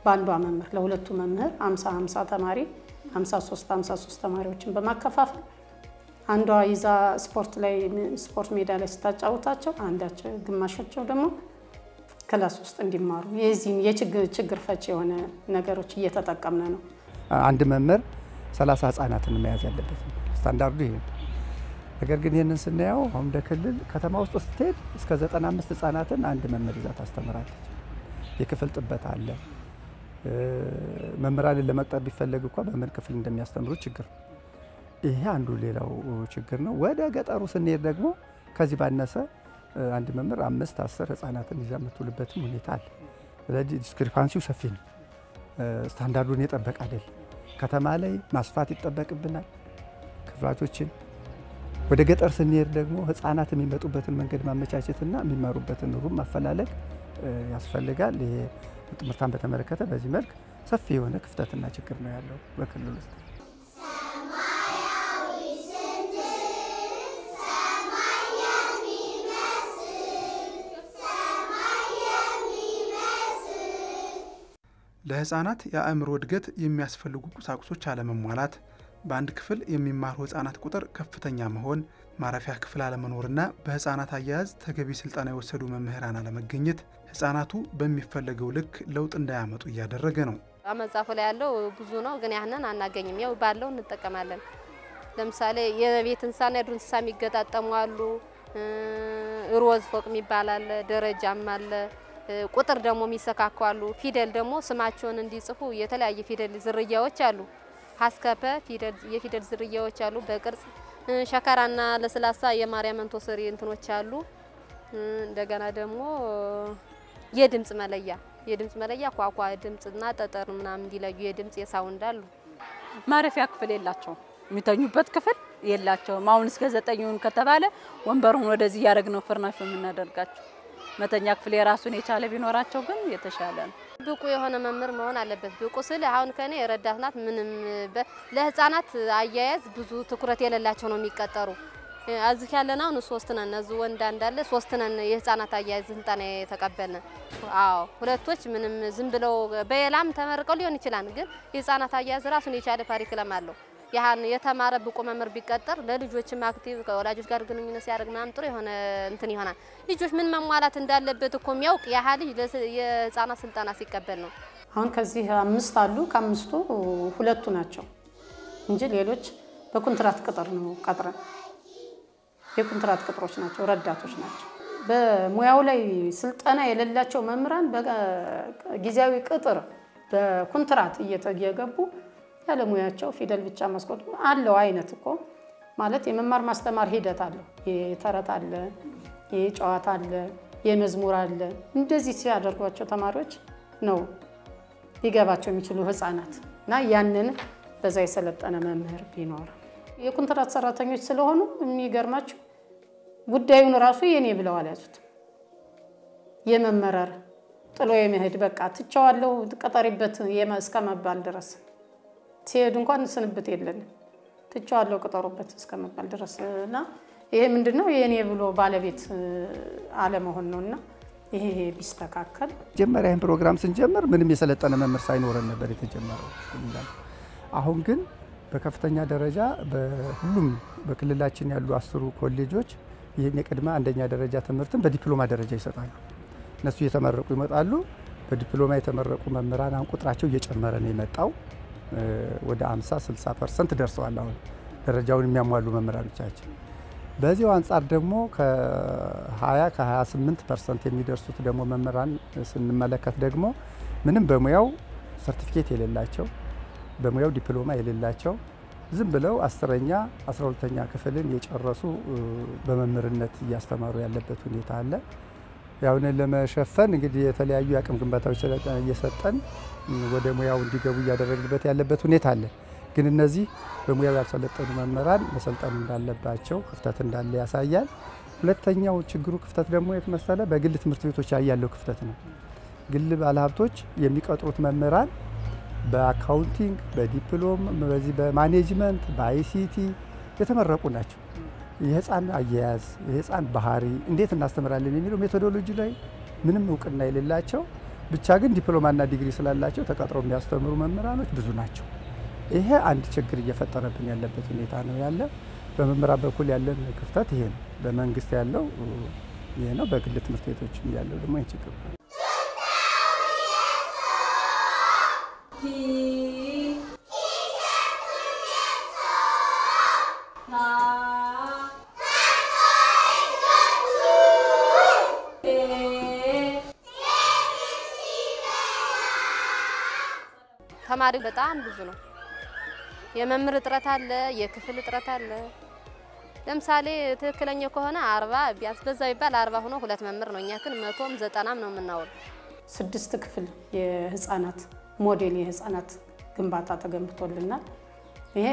በአንዷ መምህር ለሁለቱ መምህር 50 ተማሪ 53 ተማሪዎችን በማከፋፈል አንዷ ይዛ ስፖርት ሜዳ ላይ ስታጫውታቸው አንዳቸው ግማሾቸው ደግሞ ክላስ ውስጥ እንዲማሩ የዚህን የችግር ፈቺ የሆነ ነገሮች እየተጠቀምነ ነው። አንድ መምህር 30 ህፃናትን መያዝ ያለበት ስታንዳርዱ ይሄ። ነገር ግን ይሄንን ስናየው አሁን በክልል ከተማ ውስጥ ስትሄድ እስከ 95 ህፃናትን አንድ መምህር ይዛ ታስተምራለች። የክፍል ጥበት አለ። መምህራንን ለመቅጠር ቢፈለግ እንኳን በምን ክፍል እንደሚያስተምሩ ችግር ይሄ አንዱ ሌላው ችግር ነው። ወደ ገጠሩ ስንሄድ ደግሞ ከዚህ ባነሰ አንድ መምህር 5-10 ህፃናትን ይዛ የምትውልበትም ሁኔታ አለ። ስለዚህ ዲስክሪፓንሲው ሰፊ ነው። ስታንዳርዱን የጠበቀ አይደል። ከተማ ላይ ማስፋት ይጠበቅብናል ክፍላቶችን። ወደ ገጠር ስንሄድ ደግሞ ህፃናት የሚመጡበትን መንገድ ማመቻቸትና የሚማሩበትን ሩም ማፈላለግ ያስፈልጋል። ይሄ ትምህርታን በተመለከተ በዚህ መልክ ሰፊ የሆነ ክፍተትና ችግር ነው ያለው በክልሉ ውስጥ። ለህፃናት የአእምሮ እድገት የሚያስፈልጉ ቁሳቁሶች አለመሟላት፣ በአንድ ክፍል የሚማሩ ህፃናት ቁጥር ከፍተኛ መሆን፣ ማረፊያ ክፍል አለመኖርና በህፃናት አያያዝ ተገቢ ስልጠና የወሰዱ መምህራን አለመገኘት ህፃናቱ በሚፈለገው ልክ ለውጥ እንዳያመጡ እያደረገ ነው። መጽሐፉ ላይ ያለው ብዙ ነው፣ ግን ያንን አናገኝም። ያው ባለው እንጠቀማለን። ለምሳሌ የቤት እንስሳና የዱር እንስሳ የሚገጣጠሙ አሉ። ሮዝ ፎቅ የሚባል አለ፣ ደረጃም አለ። ቁጥር ደግሞ የሚሰካካሉ። ፊደል ደግሞ ስማቸውን እንዲጽፉ የተለያየ ፊደል ዝርያዎች አሉ። ሀስከፈ የፊደል ዝርያዎች አሉ። በቅርጽ ሸካራና ለስላሳ የማርያም መንቶሰሪ እንትኖች አሉ። እንደገና ደግሞ የድምጽ መለያ ኳኳ ድምጽና ጠጠር ምናምን እንዲለዩ የድምጽ የሳውንድ አሉ። ማረፊያ ክፍል የላቸውም። የሚተኙበት ክፍል የላቸውም። አሁን እስከ 9 ከተባለ ወንበሩን ወደዚህ ያደረግነው ፍርናሽ ነው የምናደርጋቸው። መተኛ ክፍል የራሱን የቻለ ቢኖራቸው ግን የተሻለ ነው። ብቁ የሆነ መምህር መሆን አለበት። ብቁ ስል አሁን ከኔ ረዳት ናት። ምንም ለህፃናት አያያዝ ብዙ ትኩረት የሌላቸው ነው የሚቀጠሩ። እዚህ ያለና አሁን 3 ነን። እዚህ ወንድ እንዳለ 3 ነን የህፃናት አያያዝ ስልጠና የተቀበልን። አዎ ሁለቶች ምንም ዝም ብለው በየላም ተመርቀው ሊሆን ይችላል። ግን የህፃናት አያያዝ ራሱን የቻለ ካሪኩለም አለው። ያን የተማረ ብቁ መምህር ቢቀጠር ለልጆችም አክቲቭ ከወላጆች ጋር ግንኙነት ሲያደርግ ምናምን ጥሩ የሆነ እንትን ይሆናል። ልጆች ምን መሟላት እንዳለበት እኮ የሚያውቅ ያህ ልጅ የህፃናት ስልጠና ሲቀበል ነው። አሁን ከዚህ 5 አሉ። ከ5ቱ 2 ናቸው እንጂ ሌሎች በኮንትራት ቅጥር ነው ቀጥረን የኮንትራት ቅጥሮች ናቸው፣ ረዳቶች ናቸው። በሙያው ላይ ስልጠና የሌላቸው መምህራን በጊዜያዊ ቅጥር በኮንትራት እየገቡ ያለ ሙያቸው ፊደል ብቻ ማስቆጥ አለው አይነት እኮ ማለት የመማር ማስተማር ሂደት አለው። የተረት አለ፣ የጨዋታ አለ፣ የመዝሙር አለ። እንደዚህ ሲያደርጓቸው ተማሪዎች ነው ሊገባቸው የሚችሉ ህፃናት እና ያንን በዛ የሰለጠነ መምህር ቢኖር የኮንትራት ሰራተኞች ስለሆኑ የሚገርማቸው ጉዳዩን ራሱ የኔ ብለው አልያዙት። የመመረር ጥሎ የመሄድ በቃ ትቻዋለሁ ቀጠሪበት እስከመባል ድረስ ሲሄድ እንኳን ስንብት የለንም ትቻዋለሁ ቀጠሩበት እስከመባል ድረስ እና ይሄ ምንድነው የኔ ብሎ ባለቤት አለመሆን ነውና ይሄ ቢስተካከል። መጀመሪያ ይሄን ፕሮግራም ስንጀምር ምንም የሰለጠነ መምህር ሳይኖረን ነበር የተጀመረው። አሁን ግን በከፍተኛ ደረጃ በሁሉም በክልላችን ያሉ 10 ኮሌጆች ይሄን የቅድመ አንደኛ ደረጃ ትምህርትን በዲፕሎማ ደረጃ ይሰጣሉ። እነሱ እየተመረቁ ይመጣሉ። በዲፕሎማ የተመረቁ መምህራን አሁን ቁጥራቸው እየጨመረ ነው የመጣው። ወደ 50-60% ደርሰዋል አሁን ደረጃውን የሚያሟሉ መምህራኖቻችን። በዚያው አንጻር ደግሞ ከ20-28% የሚደርሱት ደግሞ መምህራን ስንመለከት ደግሞ ምንም በሙያው ሰርቲፊኬት የሌላቸው በሙያው ዲፕሎማ የሌላቸው ዝም ብለው 10ኛ 12ኛ ክፍልን የጨረሱ በመምህርነት እያስተማሩ ያለበት ሁኔታ አለ። ያውንን ለመሸፈን እንግዲህ የተለያዩ የአቅም ግንባታዎች እየሰጠን ወደ ሙያው እንዲገቡ እያደረግንበት ያለበት ሁኔታ አለ። ግን እነዚህ በሙያው ያልሰለጠኑ መምህራን መሰልጠን እንዳለባቸው ክፍተት እንዳለ ያሳያል። ሁለተኛው ችግሩ ክፍተት ደግሞ የት መሰለ? በግል ትምህርት ቤቶች ያለው ክፍተት ነው። ግል ባለሀብቶች የሚቀጥሩት መምህራን በአካውንቲንግ፣ በዲፕሎም፣ በዚህ በማኔጅመንት፣ በአይሲቲ የተመረቁ ናቸው። የህፃን አያያዝ፣ የህፃን ባህሪ እንዴት እናስተምራለን የሚለው ሜቶዶሎጂ ላይ ምንም እውቅና የሌላቸው ብቻ ግን ዲፕሎማና ዲግሪ ስላላቸው ተቀጥረው የሚያስተምሩ መምህራኖች ብዙ ናቸው። ይሄ አንድ ችግር እየፈጠረብን ያለበት ሁኔታ ነው ያለ። በመምህራን በኩል ያለን ክፍተት ይሄ ነው። በመንግስት ያለው ይሄ ነው። በግል ትምህርት ቤቶች ያለው ደግሞ ይሄ ችግር ነው። ተማሪ በጣም ብዙ ነው። የመምህር እጥረት አለ፣ የክፍል እጥረት አለ። ለምሳሌ ትክክለኛ ከሆነ 40 ቢያንስ በዛ ይባል 40 ሆኖ 2 መምህር ነው። እኛ ግን 100ም 90ም ነው የምናወል። 6 ክፍል የህፃናት ሞዴል የህፃናት ግንባታ ተገንብቶልናል። ይሄ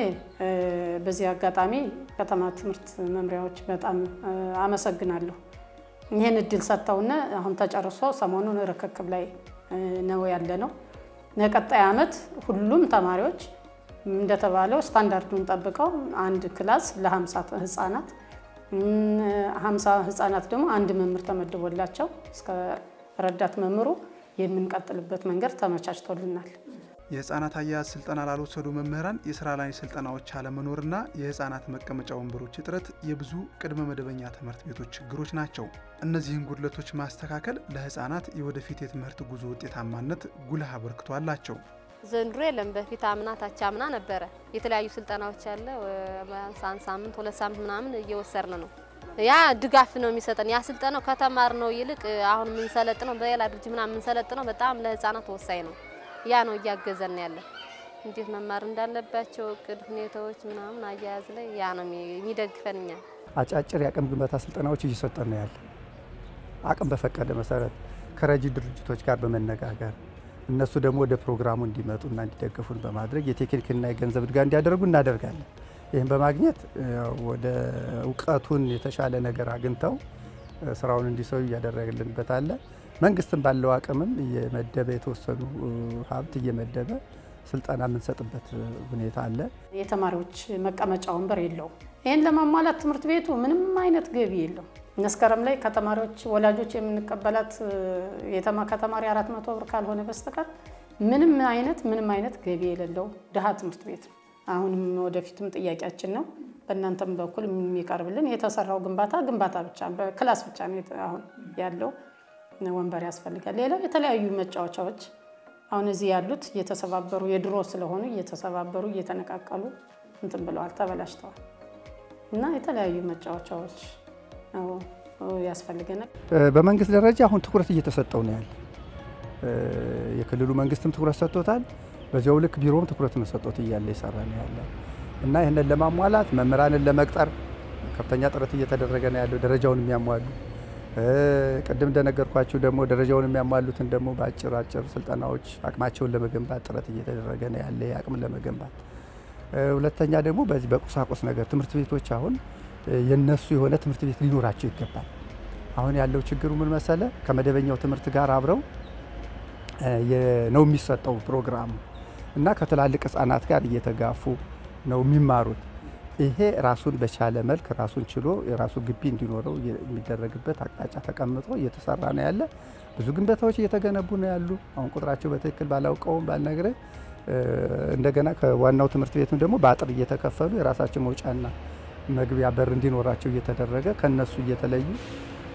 በዚህ አጋጣሚ ከተማ ትምህርት መምሪያዎች በጣም አመሰግናለሁ። ይሄን እድል ሰጥተውና አሁን ተጨርሶ ሰሞኑን ርክክብ ላይ ነው ያለነው። ለቀጣይ ዓመት ሁሉም ተማሪዎች እንደተባለው ስታንዳርዱን ጠብቀው አንድ ክላስ ለ50 ህፃናት 50 ህፃናት ደግሞ አንድ መምህር ተመድቦላቸው እስከ ረዳት መምህሩ የምንቀጥልበት መንገድ ተመቻችቶልናል። የህፃናት አያያዝ ስልጠና ላልወሰዱ መምህራን የስራ ላይ ስልጠናዎች አለመኖርና የህፃናት መቀመጫ ወንበሮች እጥረት የብዙ ቅድመ መደበኛ ትምህርት ቤቶች ችግሮች ናቸው። እነዚህን ጉድለቶች ማስተካከል ለህፃናት የወደፊት የትምህርት ጉዞ ውጤታማነት ጉልህ አበርክቶ አላቸው። ዘንድሮ የለም። በፊት አምና ታች አምና ነበረ የተለያዩ ስልጠናዎች አለ። ሳምንት 2 ሳምንት ምናምን እየወሰርን ነው። ያ ድጋፍ ነው የሚሰጠን። ያ ስልጠናው ከተማር ነው ይልቅ አሁን ምን ሰለጥነው በሌላ ድርጅት ምናምን ምን ሰለጥነው በጣም ለህፃናት ወሳኝ ነው። ያ ነው እያገዘን ያለ። እንዴት መማር እንዳለባቸው እቅድ ሁኔታዎች ምናምን አያያዝ ላይ ያ ነው የሚደግፈንኛ። አጫጭር የአቅም ግንባታ ስልጠናዎች እየሰጠን ነው ያለ። አቅም በፈቀደ መሰረት ከረጂ ድርጅቶች ጋር በመነጋገር እነሱ ደግሞ ወደ ፕሮግራሙ እንዲመጡና እንዲደግፉን በማድረግ የቴክኒክና የገንዘብ ድጋፍ እንዲያደርጉ እናደርጋለን። ይህን በማግኘት ወደ እውቀቱን የተሻለ ነገር አግኝተው ስራውን እንዲሰሩ እያደረግልንበት አለ። መንግስትም ባለው አቅምም እየመደበ የተወሰኑ ሀብት እየመደበ ስልጠና የምንሰጥበት ሁኔታ አለ። የተማሪዎች መቀመጫ ወንበር የለውም። ይህን ለማሟላት ትምህርት ቤቱ ምንም አይነት ገቢ የለውም። መስከረም ላይ ከተማሪዎች ወላጆች የምንቀበላት ከተማሪ 400 ብር ካልሆነ በስተቀር ምንም አይነት ገቢ የሌለው ድሃ ትምህርት ቤት ነው። አሁንም ወደፊትም ጥያቄያችን ነው። በእናንተም በኩል የሚቀርብልን የተሰራው ግንባታ ብቻ በክላስ ብቻ ነው አሁን ያለው። ወንበር ያስፈልጋል። ሌላው የተለያዩ መጫወቻዎች አሁን እዚህ ያሉት እየተሰባበሩ የድሮ ስለሆኑ እየተሰባበሩ እየተነቃቀሉ እንትን ብለዋል፣ ተበላሽተዋል እና የተለያዩ መጫወቻዎች ነው ያስፈልገናል። በመንግስት ደረጃ አሁን ትኩረት እየተሰጠው ነው ያለ። የክልሉ መንግስትም ትኩረት ሰጥቶታል። በዚያው ልክ ቢሮም ትኩረት ሰጥቶት እያለ ይሰራ ነው ያለ። እና ይህንን ለማሟላት መምህራንን ለመቅጠር ከፍተኛ ጥረት እየተደረገ ነው ያለው። ደረጃውን የሚያሟሉ ቅድም እንደነገርኳችሁ ደግሞ ደረጃውን የሚያሟሉትን ደግሞ በአጭር ስልጠናዎች አቅማቸውን ለመገንባት ጥረት እየተደረገ ነው ያለ አቅም ለመገንባት። ሁለተኛ ደግሞ በዚህ በቁሳቁስ ነገር ትምህርት ቤቶች አሁን የነሱ የሆነ ትምህርት ቤት ሊኖራቸው ይገባል። አሁን ያለው ችግሩ ምን መሰለ? ከመደበኛው ትምህርት ጋር አብረው ነው የሚሰጠው ፕሮግራሙ እና ከትላልቅ ህጻናት ጋር እየተጋፉ ነው የሚማሩት። ይሄ ራሱን በቻለ መልክ ራሱን ችሎ የራሱ ግቢ እንዲኖረው የሚደረግበት አቅጣጫ ተቀምጦ እየተሰራ ነው ያለ። ብዙ ግንባታዎች እየተገነቡ ነው ያሉ። አሁን ቁጥራቸው በትክክል ባላውቀውም ባልነግርህ እንደገና ከዋናው ትምህርት ቤቱም ደግሞ በአጥር እየተከፈሉ የራሳቸው መውጫና መግቢያ በር እንዲኖራቸው እየተደረገ ከነሱ እየተለዩ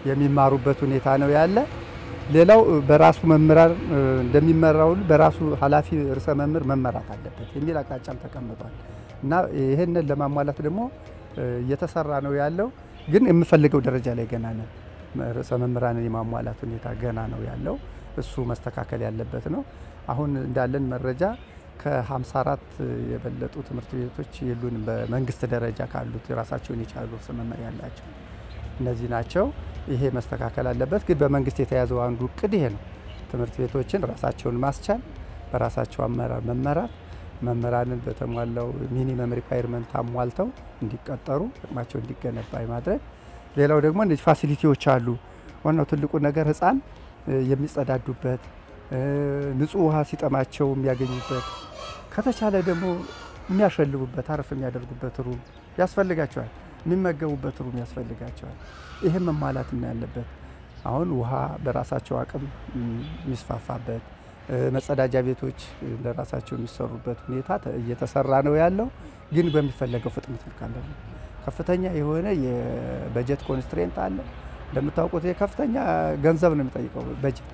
የሚማሩበት ሁኔታ ነው ያለ። ሌላው በራሱ መምህራን እንደሚመራው በራሱ ኃላፊ ርዕሰ መምህር መመራት አለበት የሚል አቅጣጫም ተቀምጧል እና ይሄንን ለማሟላት ደግሞ እየተሰራ ነው ያለው። ግን የምፈልገው ደረጃ ላይ ገና ነን። ርዕሰ መምህራንን የማሟላት ሁኔታ ገና ነው ያለው። እሱ መስተካከል ያለበት ነው። አሁን እንዳለን መረጃ ከ54 የበለጡ ትምህርት ቤቶች የሉንም። በመንግስት ደረጃ ካሉት የራሳቸውን የቻሉ ርዕሰ መምህር ያላቸው እነዚህ ናቸው። ይሄ መስተካከል አለበት። ግን በመንግስት የተያዘው አንዱ እቅድ ይሄ ነው። ትምህርት ቤቶችን ራሳቸውን ማስቻል፣ በራሳቸው አመራር መመራት፣ መምህራንን በተሟላው ሚኒመም ሪኳየርመንት አሟልተው እንዲቀጠሩ አቅማቸው እንዲገነባ ማድረግ። ሌላው ደግሞ እነዚህ ፋሲሊቲዎች አሉ። ዋናው ትልቁ ነገር ህፃን የሚጸዳዱበት ንጹህ ውሃ ሲጠማቸው የሚያገኙበት ከተቻለ ደግሞ የሚያሸልቡበት አረፍ የሚያደርጉበት ሩም ያስፈልጋቸዋል። የሚመገቡበት ሩም ያስፈልጋቸዋል። ይሄም መሟላት ያለበት አሁን ውሃ በራሳቸው አቅም የሚስፋፋበት መጸዳጃ ቤቶች ለራሳቸው የሚሰሩበት ሁኔታ እየተሰራ ነው ያለው። ግን በሚፈለገው ፍጥነት ካለ ከፍተኛ የሆነ የበጀት ኮንስትሬንት አለ። እንደምታውቁት ከፍተኛ ገንዘብ ነው የሚጠይቀው በጀት።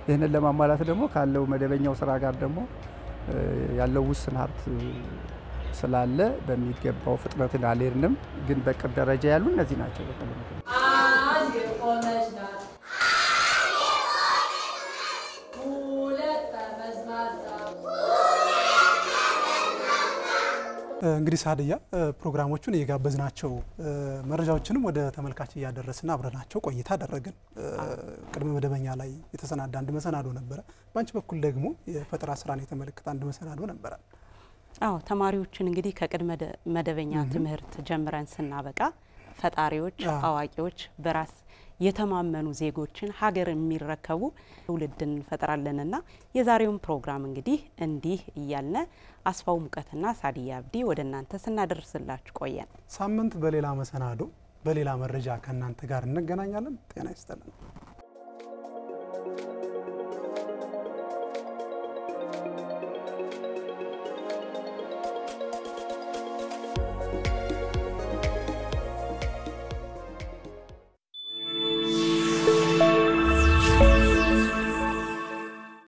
ይህንን ለማሟላት ደግሞ ካለው መደበኛው ስራ ጋር ደግሞ ያለው ውስን ሀብት ስላለ በሚገባው ፍጥነትን አልሄድንም። ግን በቅድ ደረጃ ያሉ እነዚህ ናቸው። አንድ የቆመች ናት፣ ሁለት ጠመዝማዛ። እንግዲህ ሳድያ ፕሮግራሞቹን እየጋበዝናቸው መረጃዎችንም ወደ ተመልካች እያደረስን አብረናቸው ቆይታ አደረግን። ቅድመ መደበኛ ላይ የተሰናዳ አንድ መሰናዶ ነበረ። ባንቺ በኩል ደግሞ የፈጠራ ስራን የተመለከተ አንድ መሰናዶ ነበረ። አዎ ተማሪዎችን እንግዲህ ከቅድመ መደበኛ ትምህርት ጀምረን ስናበቃ ፈጣሪዎች፣ አዋቂዎች፣ በራስ የተማመኑ ዜጎችን ሀገር የሚረከቡ ትውልድን እንፈጥራለንና የዛሬውን ፕሮግራም እንግዲህ እንዲህ እያልነ አስፋው ሙቀትና ሳድያ አብዲ ወደ እናንተ ስናደርስላችሁ ቆየን። ሳምንት በሌላ መሰናዶ በሌላ መረጃ ከእናንተ ጋር እንገናኛለን። ጤና ይስጥልን።